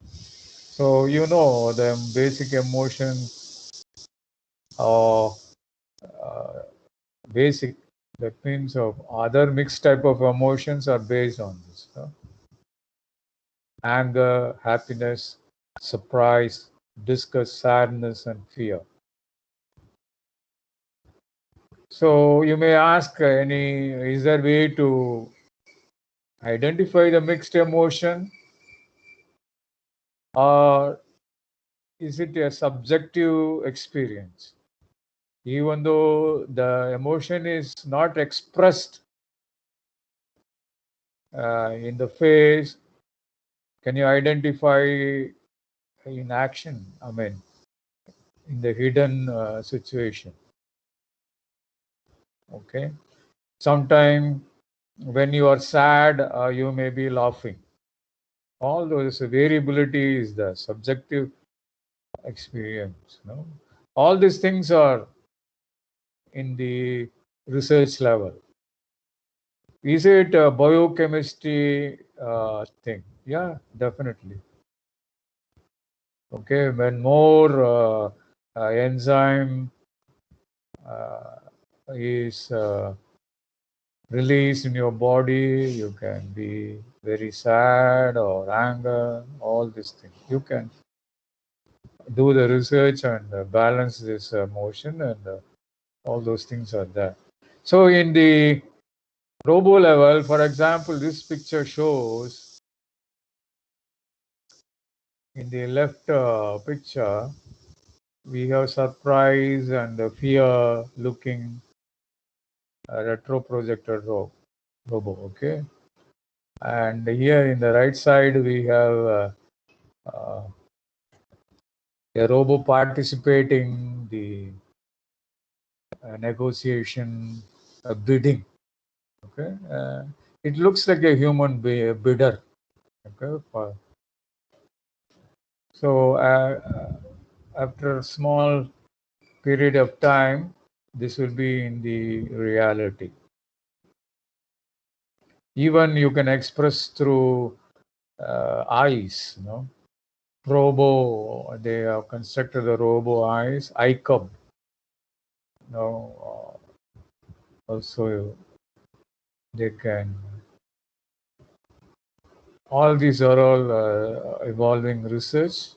So the basic emotion or basic, that means of other mixed type of emotions are based on this. Anger, happiness, surprise, disgust, sadness, and fear. So you may ask, is there a way to identify the mixed emotion, or is it a subjective experience? Even though the emotion is not expressed in the face, can you identify in action? I mean, in the hidden situation. Okay. Sometime when you are sad, you may be laughing. All those variability is the subjective experience. All these things are in the research level. Is it a biochemistry thing? Yeah, definitely. Okay, when more enzyme is released in your body, you can be very sad or anger, all these things. You can do the research and balance this emotion, and all those things are there. So in the robo level, for example, this picture shows in the left picture, we have surprise and fear looking retroprojected robo, okay? And here in the right side, we have a robo participating the negotiation, bidding, okay? It looks like a human bidder, okay? So after a small period of time, this will be in the reality. Even you can express through eyes, Robo, they have constructed the robo eyes, iCub. Also they can. All these are all evolving research.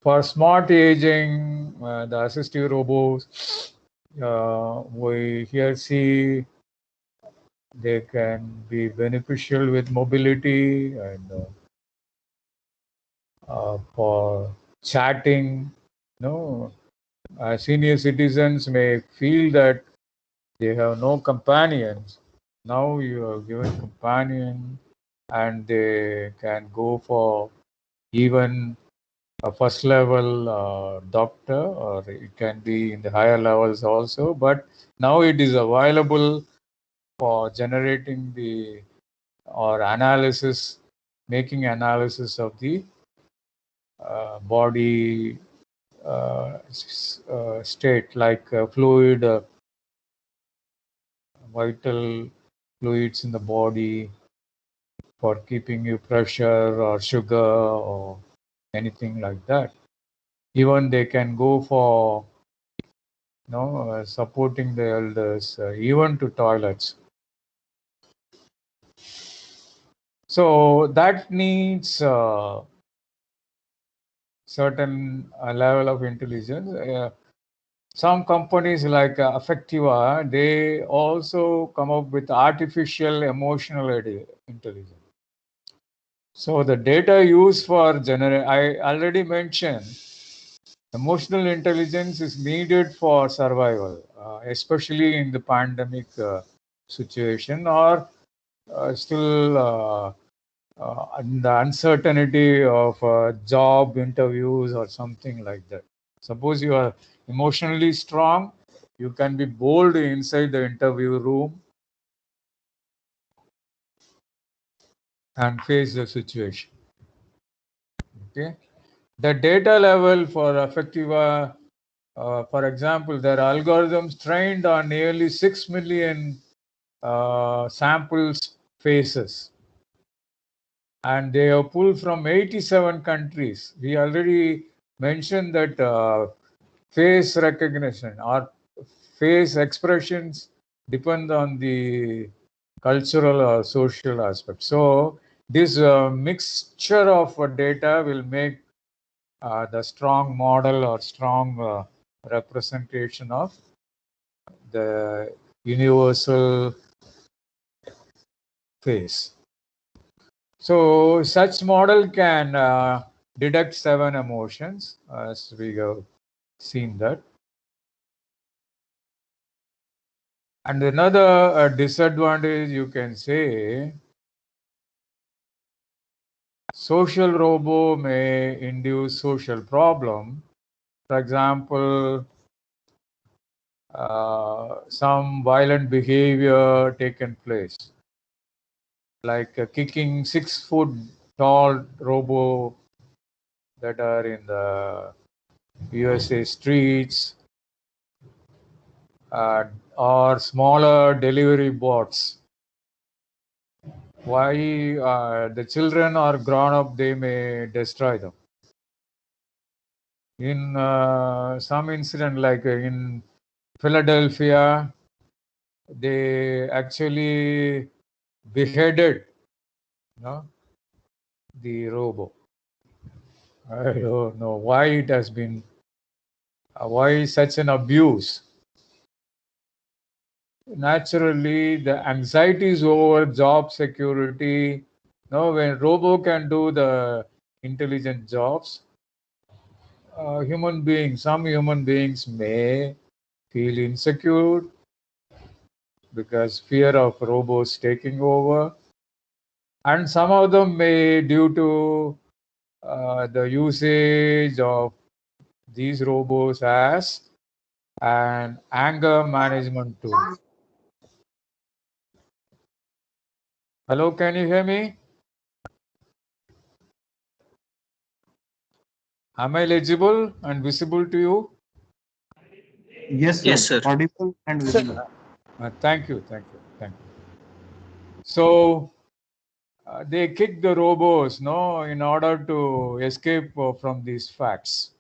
For smart aging, the assistive robots, we here see they can be beneficial with mobility and for chatting. Senior citizens may feel that they have no companions. Now you are given companion, and they can go for even a first level doctor, or it can be in the higher levels also. But now it is available for generating the or analysis, making analysis of the body state, like fluid, vital fluids in the body, for keeping you pressure or sugar or anything like that. Even they can go for supporting the elders, even to toilets. So that needs certain level of intelligence. Some companies like Affectiva, they also come up with artificial emotional intelligence. So the data used for I already mentioned Emotional intelligence is needed for survival, especially in the pandemic situation, or still in the uncertainty of job interviews or something like that. Suppose you are emotionally strong, you can be bold inside the interview room and face the situation. Okay, the data level for effective, for example, there are algorithms trained on nearly 6 million samples faces, and they are pulled from 87 countries. We already mentioned that face recognition or face expressions depend on the cultural or social aspect. So this mixture of data will make the strong model or strong representation of the universal face. So such model can detect 7 emotions, as we have seen that. And another disadvantage, you can say, social robo may induce social problem. For example, some violent behavior taken place, like kicking 6-foot tall robo that are in the USA streets, or smaller delivery bots. Why the children are grown up, they may destroy them. In some incident, like in Philadelphia, they actually beheaded, the robo. I don't know why it has been, why such an abuse. Naturally, the anxieties over job security. When robo can do the intelligent jobs, some human beings may feel insecure because fear of robots taking over, and some of them may, due to the usage of these robots as an anger management tool. Hello, can you hear me? Am I legible and visible to you? Yes, Yes, sir. sir. Audible and visible. Thank you. So they kick the robots, in order to escape from these facts.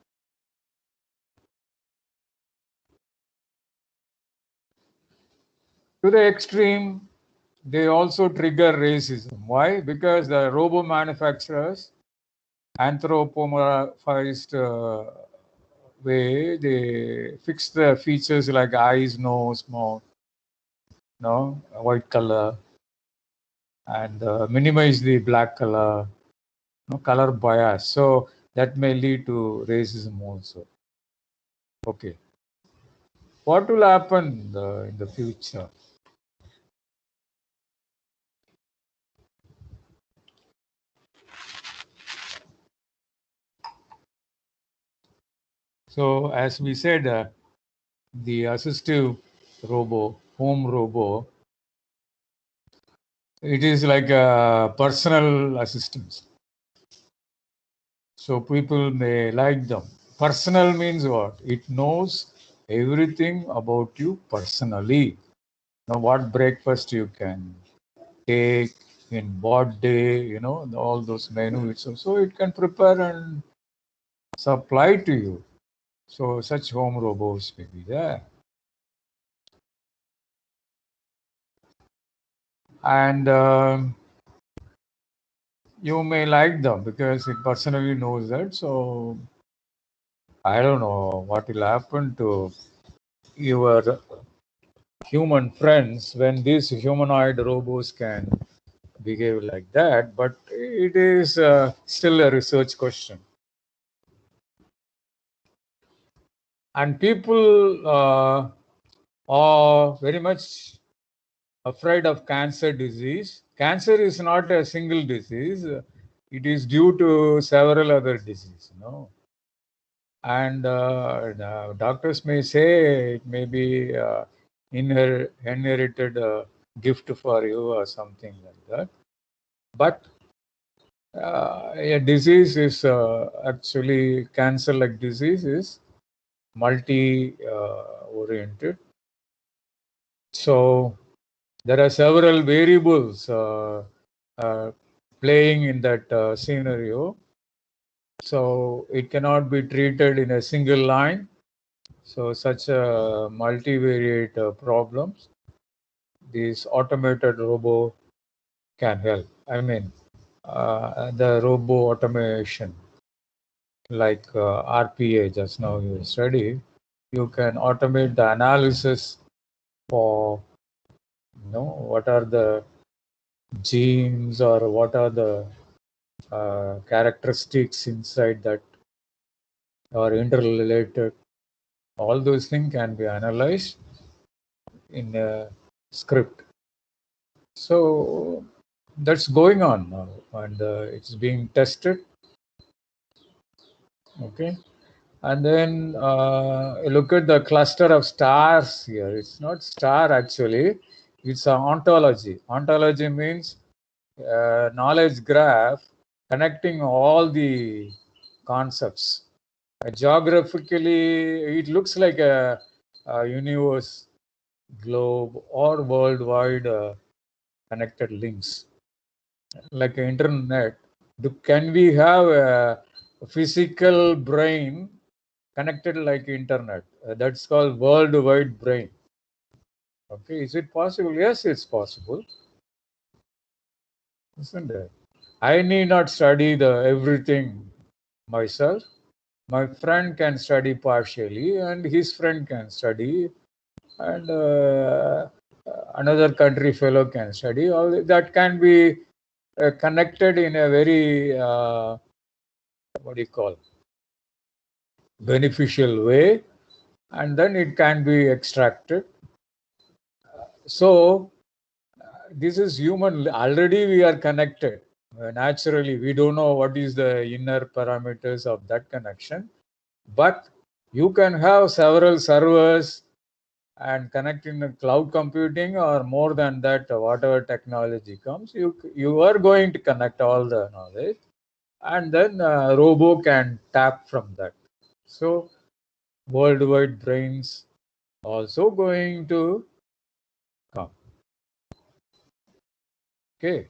To the extreme, they also trigger racism. Why? Because the robo manufacturers anthropomorphized way, they fix the features like eyes, nose, mouth, white color, and minimize the black color, color bias. So that may lead to racism also. Okay. What will happen in the future? So as we said, the assistive home robo, it is like a personal assistance. So people may like them. Personal means what? It knows everything about you personally. Now, what breakfast you can take, in what day, all those menus. So it can prepare and supply to you. So such home robots may be there. And you may like them because it personally knows that. So I don't know what will happen to your human friends when these humanoid robots can behave like that, but it is still a research question. And people are very much afraid of cancer disease. Cancer is not a single disease. It is due to several other diseases, And the doctors may say it may be inherited gift for you or something like that. But a disease is actually cancer-like disease is multi-oriented. So there are several variables playing in that scenario. So it cannot be treated in a single line. So such multivariate problems, this automated robo can help. I mean, the robo automation, like RPA, just now you studied, you can automate the analysis for, what are the genes or what are the characteristics inside that are interrelated. All those things can be analyzed in a script. So that's going on now, and it's being tested. Okay. And then look at the cluster of stars here. It's not star actually, it's an ontology. Ontology means knowledge graph connecting all the concepts. Geographically, it looks like a universe, globe, or worldwide connected links, like an internet. Can we have a physical brain connected like internet? That's called worldwide brain. Okay, is it possible? Yes, it's possible, isn't it? I need not study everything myself. My friend can study partially, and his friend can study, and another country fellow can study. All that can be connected in a very what do you call, beneficial way, and then it can be extracted. So this is human. Already we are connected. Naturally, we don't know what is the inner parameters of that connection, but you can have several servers and connect in the cloud computing, or more than that, whatever technology comes, you are going to connect all the knowledge, and then robo can tap from that. So worldwide brains also going to come. Okay.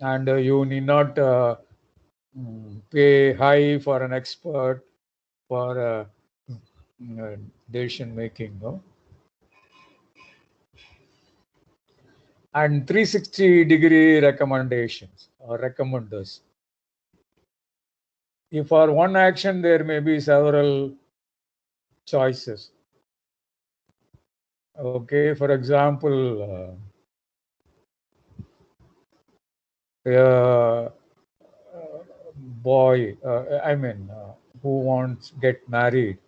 And you need not pay high for an expert for decision making, no? And 360-degree recommendations or recommenders. If for one action there may be several choices. Okay, for example, boy, who wants to get married,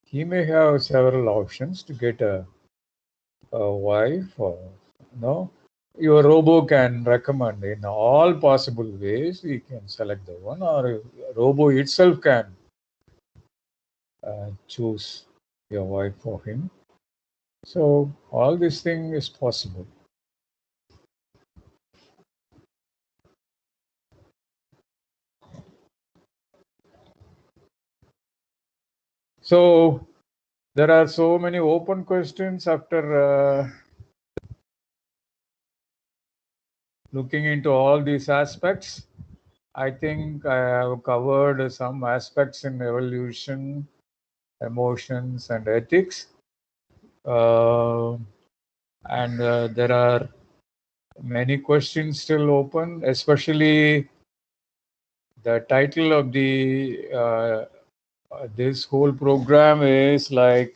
he may have several options to get a wife, or your robo can recommend in all possible ways. He can select the one, or robo itself can choose your wife for him. So all this thing is possible. So there are so many open questions after looking into all these aspects. I think I have covered some aspects in evolution, emotions, and ethics. And there are many questions still open, especially the title of the this whole program is like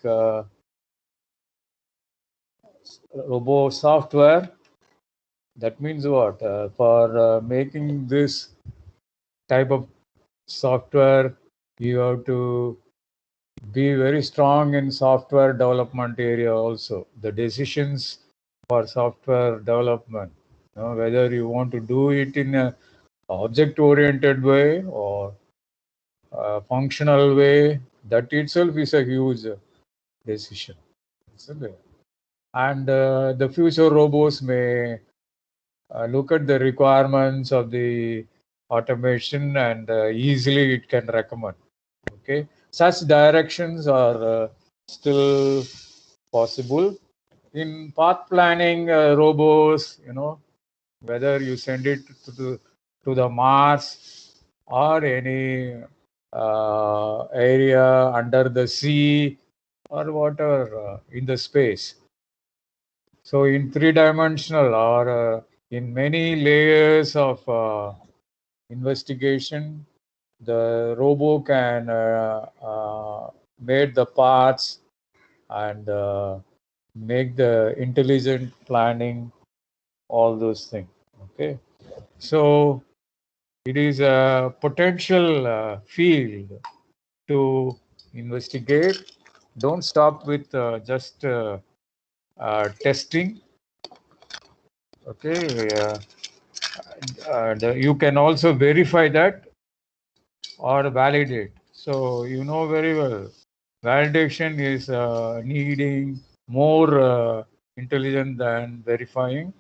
robo software. That means what? For making this type of software, you have to be very strong in software development area also. The decisions for software development, whether you want to do it in a object-oriented way or a functional way, that itself is a huge decision, isn't it? And the future robots may look at the requirements of the automation and easily it can recommend. Okay, such directions are still possible. In path planning, robots, whether you send it to the Mars or any area under the sea or whatever in the space. So in three-dimensional or in many layers of investigation, the robo can make the paths and make the intelligent planning, all those things. Okay, so it is a potential field to investigate. Don't stop with just testing. Okay, you can also verify that or validate. So you know very well, validation is needing more intelligence than verifying,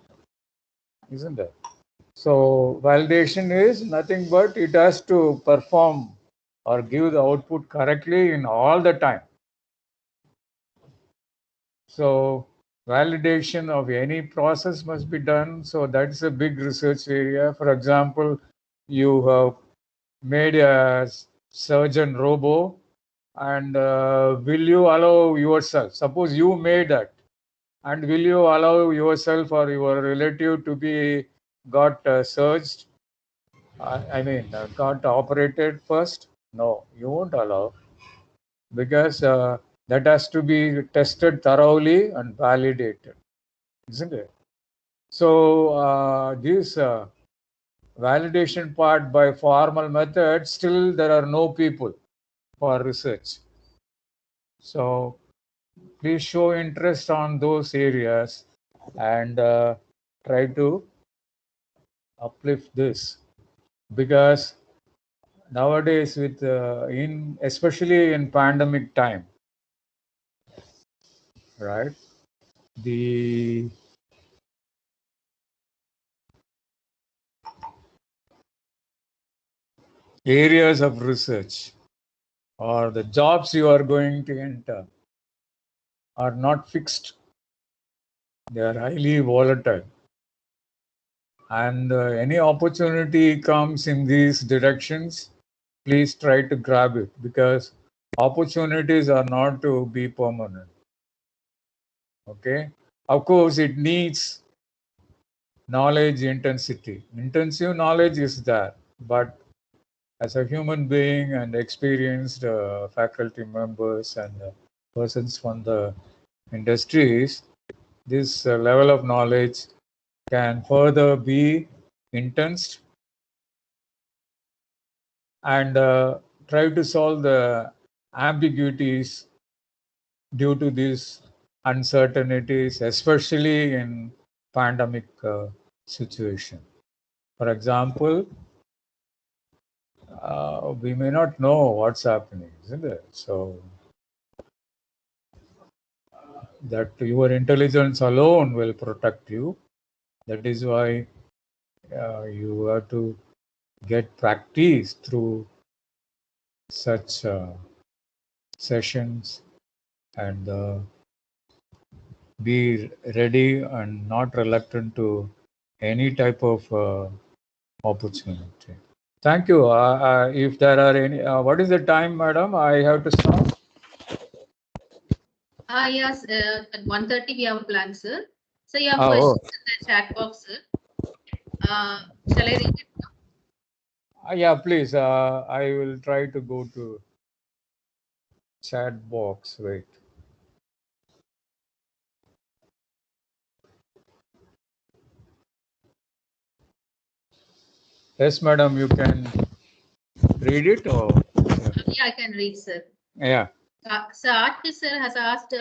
isn't it? So validation is nothing but it has to perform or give the output correctly in all the time. So validation of any process must be done. So that's a big research area. For example, you have made a surgeon robo, and will you allow yourself, suppose you made that, and will you allow yourself or your relative to be got surged? Got operated first? No, you won't allow, because that has to be tested thoroughly and validated, isn't it? So this validation part by formal method, still there are no people for research. So please show interest on those areas and try to uplift this, because nowadays with especially in pandemic time, right, the areas of research or the jobs you are going to enter are not fixed. They are highly volatile. And any opportunity comes in these directions, please try to grab it, because opportunities are not to be permanent. Okay. Of course, it needs knowledge intensity. Intensive knowledge is there, but as a human being and experienced faculty members and persons from the industries, this level of knowledge can further be intense and try to solve the ambiguities due to these uncertainties, especially in pandemic situation. For example, we may not know what's happening, isn't it? So that your intelligence alone will protect you. That is why you have to get practice through such sessions and be ready and not reluctant to any type of opportunity. Thank you. If there are any, what is the time, madam? I have to stop. Yes, at 1:30 we have a plan, sir. So you have Oh. questions in the chat box, sir. Shall I read it now? Yeah, please. I will try to go to chat box. Wait. Yes, madam, you can read it or? Yeah, I can read, sir. Yeah. So Archie sir has asked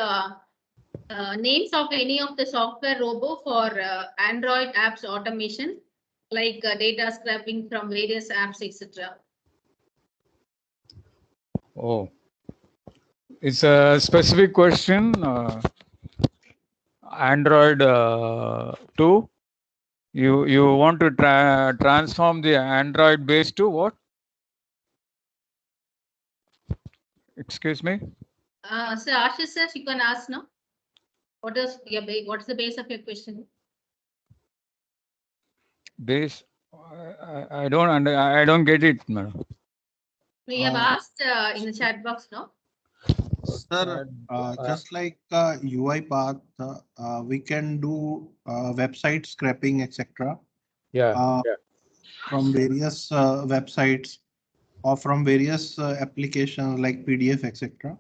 names of any of the software robo for Android apps automation, like data scraping from various apps, etc. Oh, it's a specific question. Android 2. You want to transform the Android base to what? Excuse me. So Archie sir, you can ask now. What is what's the base of your question? Base. I don't get it, madam. We have asked in the chat box now. Sir, just like UiPath, we can do website scraping, etc. Yeah. From various websites or from various applications like PDF, etc.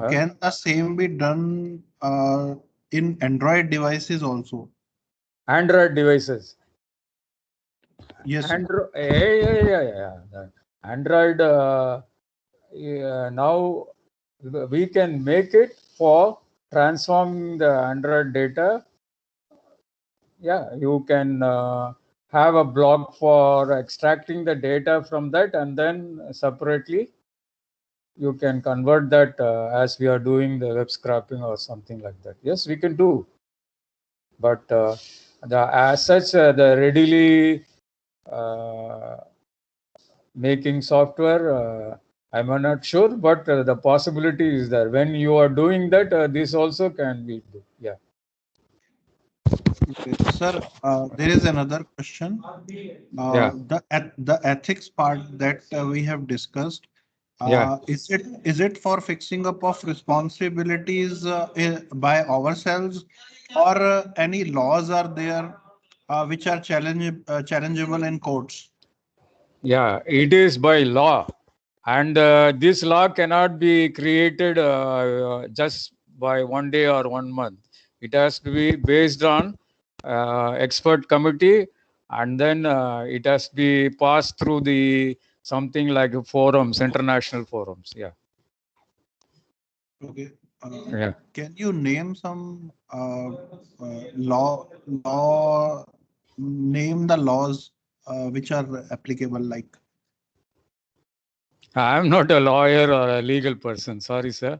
Can the same be done in Android devices also? Android devices. Yes, sir. Yeah. Android. Now we can make it for transforming the Android data. Yeah, you can have a block for extracting the data from that, and then separately you can convert that as we are doing the web scraping or something like that. Yes, we can do. But as such, the readily making software, I'm not sure, but the possibility is there. When you are doing that, this also can be do. Yeah. Okay. Sir, there is another question. Yeah. The ethics part that we have discussed, Yeah. is it for fixing up of responsibilities by ourselves, or any laws are there which are challengeable in courts? Yeah, it is by law, and this law cannot be created just by one day or 1 month. It has to be based on expert committee, and then it has to be passed through the something like forums, international forums. Yeah. Okay. Yeah. Can you name some name the laws which are applicable, like? I'm not a lawyer or a legal person. Sorry, sir.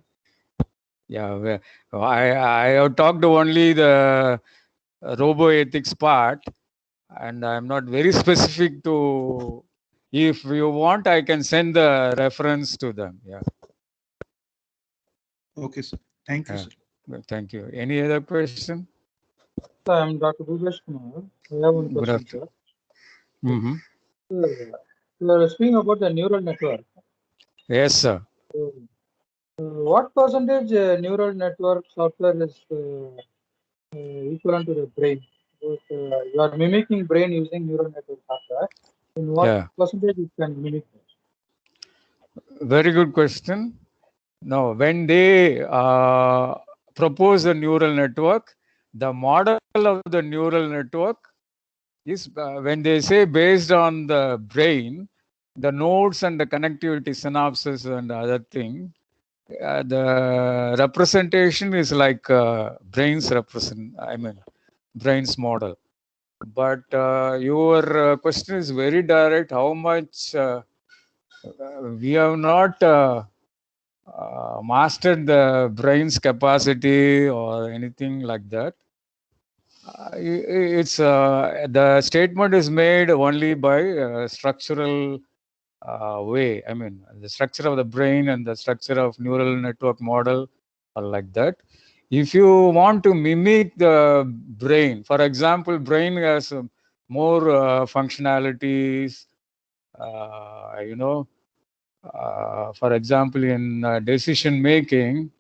Yeah, I have talked only the robo ethics part, and I'm not very specific to. If you want, I can send the reference to them. Yeah. Okay, sir. Thank you, Yeah. sir. Thank you. Any other question? I'm Dr. Bhupesh Kumar. I have one Good question, afternoon. sir. Mm-hmm. Sir, you are speaking about the neural network. Yes, sir. What percentage neural network software is equivalent to the brain? You are mimicking brain using neural network software. In what percentage it can mimic? Very good question. No, when they propose a neural network, the model of the neural network is when they say based on the brain, the nodes and the connectivity synapses and other thing, the representation is like brain's brain's model. But your question is very direct. How much we have not mastered the brain's capacity or anything like that. It's the statement is made only by structural way. I mean, the structure of the brain and the structure of neural network model are like that. If you want to mimic the brain, for example, brain has more functionalities. For example, in decision making,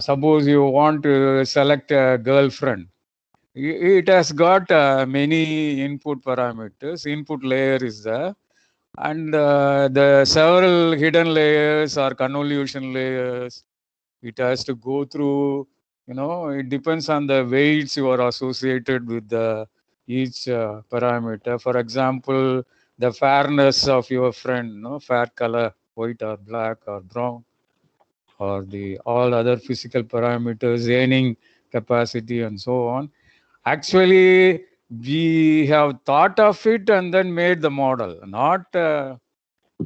suppose you want to select a girlfriend. It has got many input parameters. Input layer is there, and the several hidden layers or convolution layers. It has to go through. It depends on the weights you are associated with each parameter. For example, the fairness of your friend, fair color, white or black or brown. or the all other physical parameters, earning capacity and so on. Actually, we have thought of it and then made the model. Not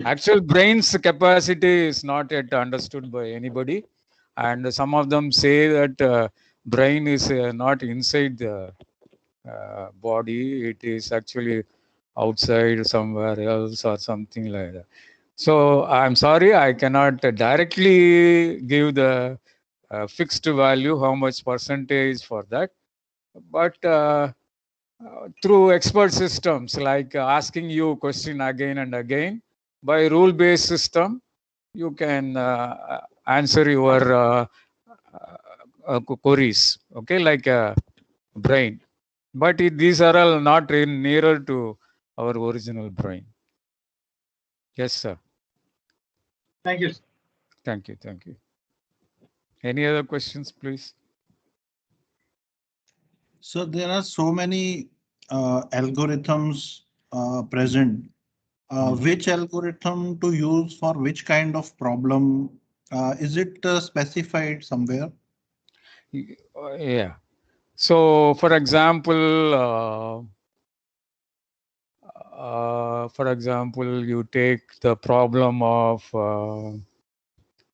actual brain's capacity is not yet understood by anybody. And some of them say that brain is not inside the body. It is actually outside somewhere else or something like that. So I'm sorry, I cannot directly give the fixed value, how much percentage for that. But through expert systems like asking you question again and again, by rule-based system, you can answer your queries, okay, like a brain. But these are all not nearer to our original brain. Yes, sir. Thank you, sir. Thank you. Thank you. Any other questions, please? So there are so many algorithms present. Which algorithm to use for which kind of problem? Is it specified somewhere? Yeah. So, for example, you take the problem of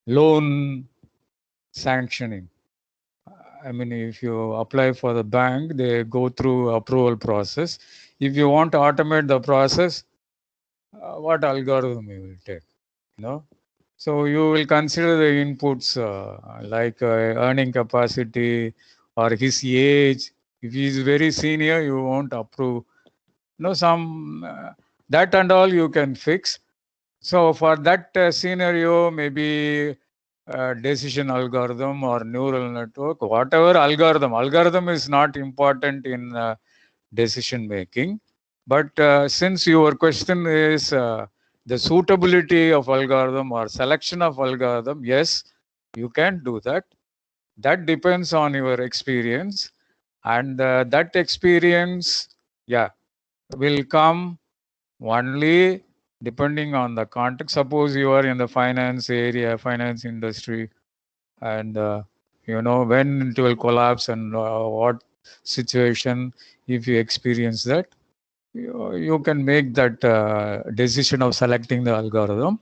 loan sanctioning. I mean, if you apply for the bank, they go through approval process. If you want to automate the process, what algorithm you will take? No. So you will consider the inputs like earning capacity or his age. If he is very senior, you won't approve. No, some that and all you can fix. So for that scenario, maybe decision algorithm or neural network, whatever algorithm is not important in decision making. But since your question is the suitability of algorithm or selection of algorithm, yes, you can do that. That depends on your experience, and that experience, yeah, will come only depending on the context. Suppose you are in the finance area, finance industry, and you know when it will collapse and what situation. If you experience that, you can make that decision of selecting the algorithm.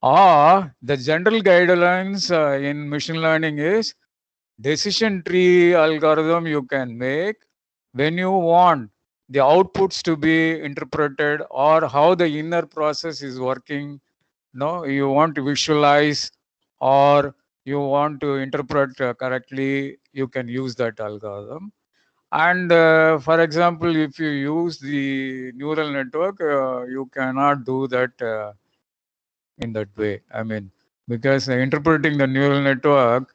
Or the general guidelines in machine learning is decision tree algorithm you can make when you want the outputs to be interpreted or how the inner process is working. No, you want to visualize or you want to interpret correctly, you can use that algorithm. And for example, if you use the neural network, you cannot do that in that way. I mean, because interpreting the neural network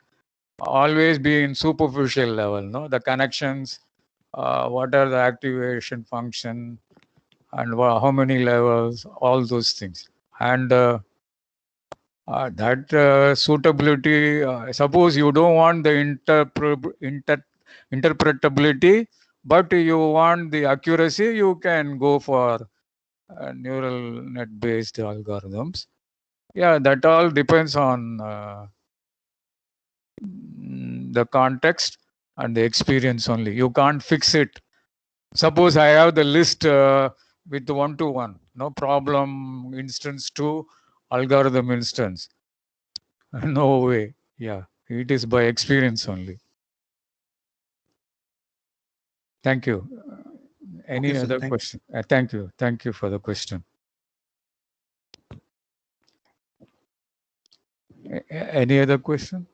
always be in superficial level, no? The connections, what are the activation function, and how many levels, all those things. And that suitability, suppose you don't want the interpretability, but you want the accuracy, you can go for neural net based algorithms. Yeah, that all depends on the context and the experience only. You can't fix it. Suppose I have the list with 1-to-1, no problem instance to algorithm instance. No way. Yeah, it is by experience only. Thank you. Any Okay, sir, other thank question? Thank you. Thank you for the question. Any other question?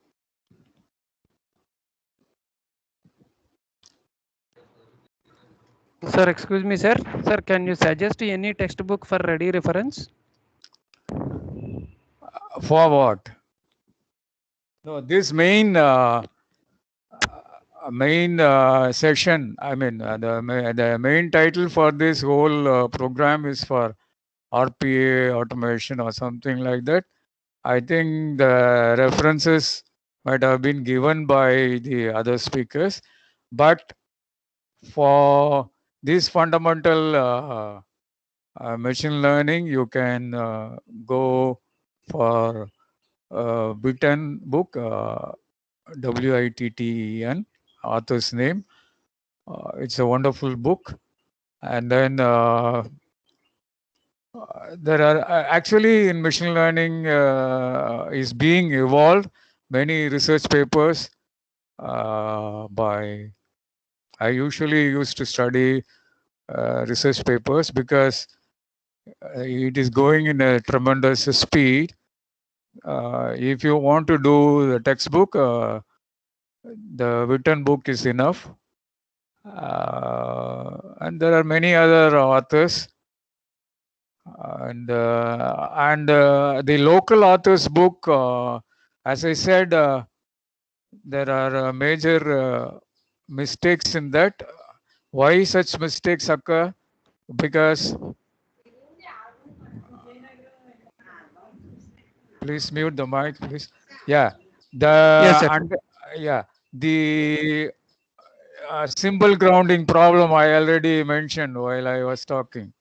Sir, excuse me, sir. Sir, can you suggest any textbook for ready reference? For what? No, this main session. I mean, the main title for this whole program is for RPA automation or something like that. I think the references might have been given by the other speakers, but for this fundamental machine learning, you can go for Witten book, Witten, author's name. It's a wonderful book. And then there are actually in machine learning is being evolved. Many research papers by, I usually used to study research papers because it is going in a tremendous speed. If you want to do the textbook, the Witten book is enough. And there are many other authors. And the local authors book, as I said, there are major mistakes in that. Why such mistakes occur? Because please mute the mic, please. Yeah, Yes, sir. the symbol grounding problem I already mentioned while I was talking.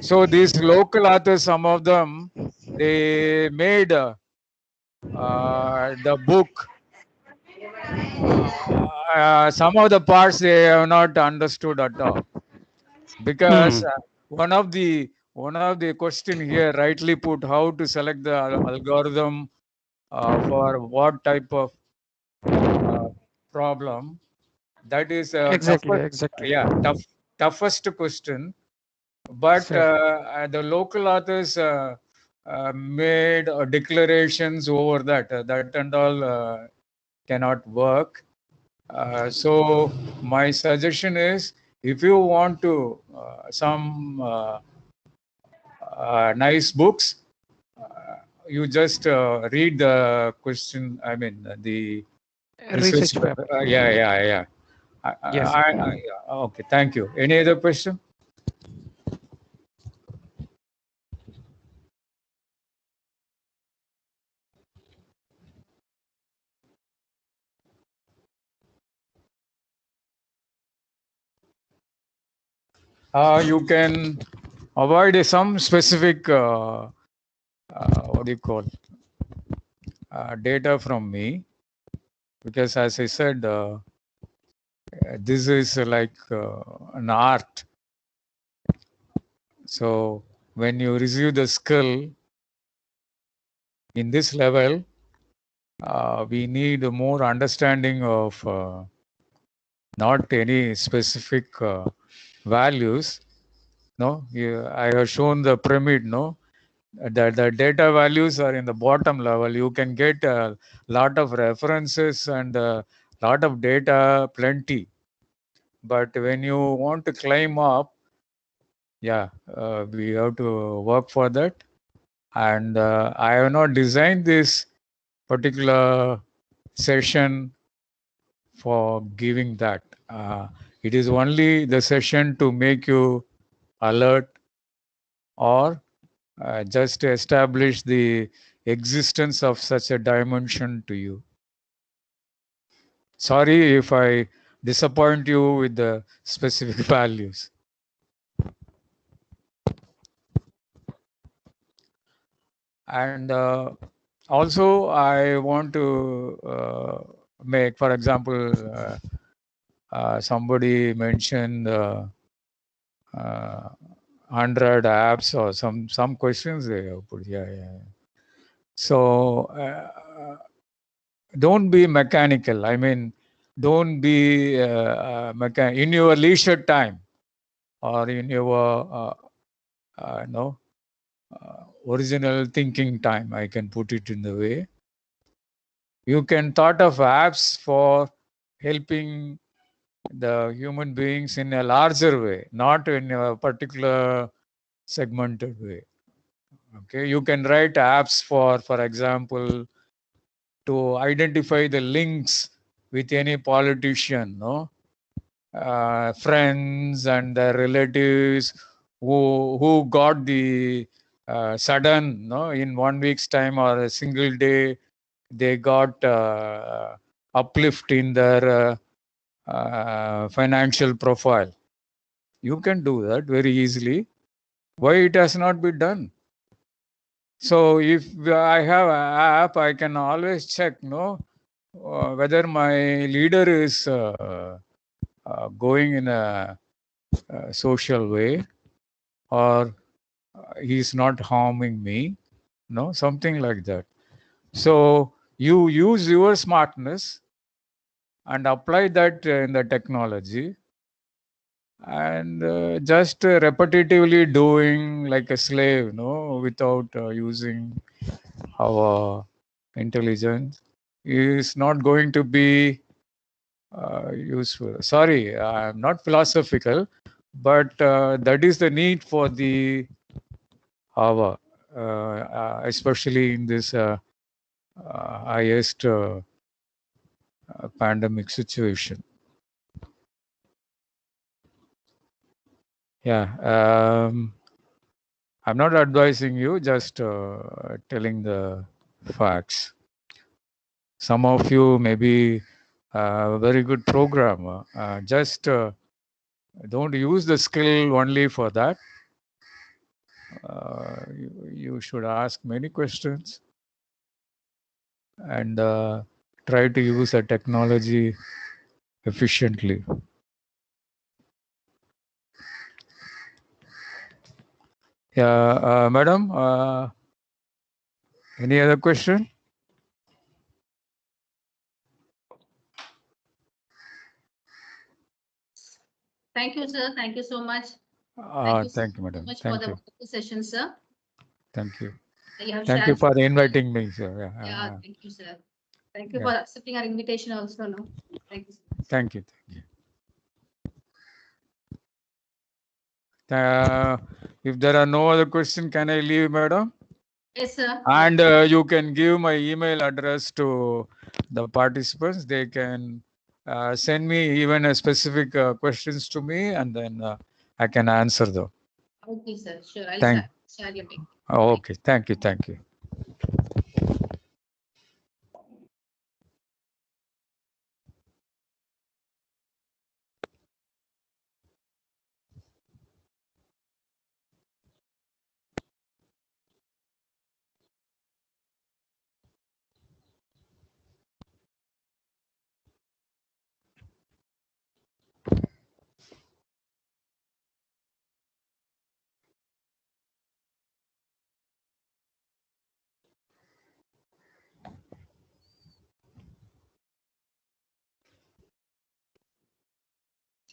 So these local authors, some of them, they made the book. Some of the parts they have not understood at all, because one of the question here rightly put, how to select the algorithm for what type of problem. That is Exactly. toughest question. But the local authors made declarations over that. That and all cannot work. So my suggestion is, if you want to some nice books, you just read the question. I mean the Research paper. Yeah. Yes. Okay. Thank you. Any other question? You can avoid some specific what do you call data from me, because as I said, this is like an art. So when you receive the skill in this level, we need more understanding of not any specific values. No, I have shown the pyramid. No, the data values are in the bottom level. You can get a lot of references and a lot of data, plenty. But when you want to climb up, we have to work for that. And I have not designed this particular session for giving that. It is only the session to make you alert, or just to establish the existence of such a dimension to you. Sorry if I disappoint you with the specific values. And also I want to make, for example, somebody mentioned 100 apps or some questions they have put. So don't be mechanical. I mean, don't be in your leisure time or in your original thinking time. I can put it in the way. You can thought of apps for helping the human beings in a larger way, not in a particular segmented way. Okay, you can write apps for example, to identify the links with any politician, friends and their relatives who got the sudden, in 1 week's time or a single day, they got uplift in their financial profile. You can do that very easily. Why it has not been done? So if I have an app, I can always check, whether my leader is going in a social way, or he's not harming me, something like that. So you use your smartness and apply that in the technology, and just repetitively doing like a slave, without using our intelligence is not going to be useful. Sorry, I'm not philosophical, but that is the need for the hour, especially in this highest pandemic situation. Yeah, I'm not advising you, just telling the facts. Some of you may be a very good programmer. Just don't use the skill only for that. You should ask many questions and try to use the technology efficiently. Yeah, madam, any other question? Thank you, sir. Thank you so much. Thank you, madam. So much Thank for the you. wonderful session, sir. Thank you. You have Thank you shared. for inviting me, sir. Yeah, thank you, sir. Thank you Yeah. for accepting our invitation also. No, thank you. Thank you. If there are no other questions, can I leave, madam? Yes, sir. And you can give my email address to the participants. They can send me even a specific questions to me, and then I can answer them. Okay, sir. Sure. I'll Thank- share your link. Okay. Thank you. Thank you.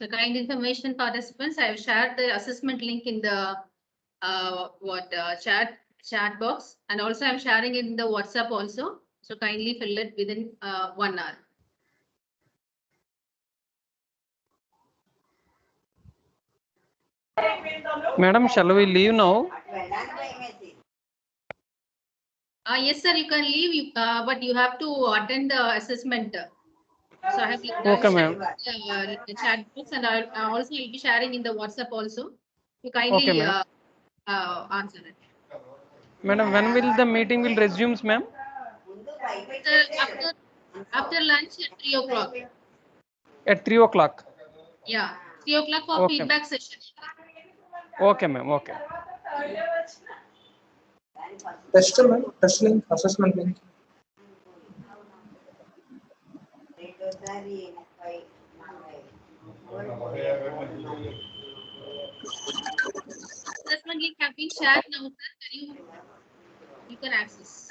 So kind information participants, I have shared the assessment link in the chat box, and also I'm sharing it in the WhatsApp also. So kindly fill it within 1 hour. Madam, shall we leave now? Yes, sir. You can leave, but you have to attend the assessment. So I have Okay, ma'am. the chat box, and I also will be sharing in the WhatsApp also. You Okay, kindly ma'am. answer it. Madam, when will the meeting will resumes, ma'am? Sir, after lunch at 3 o'clock. At 3 o'clock. Yeah, 3 o'clock for Okay. feedback session. Okay, ma'am. Okay. Test link, assessment link. Assessment link have been shared now, sir. You can access.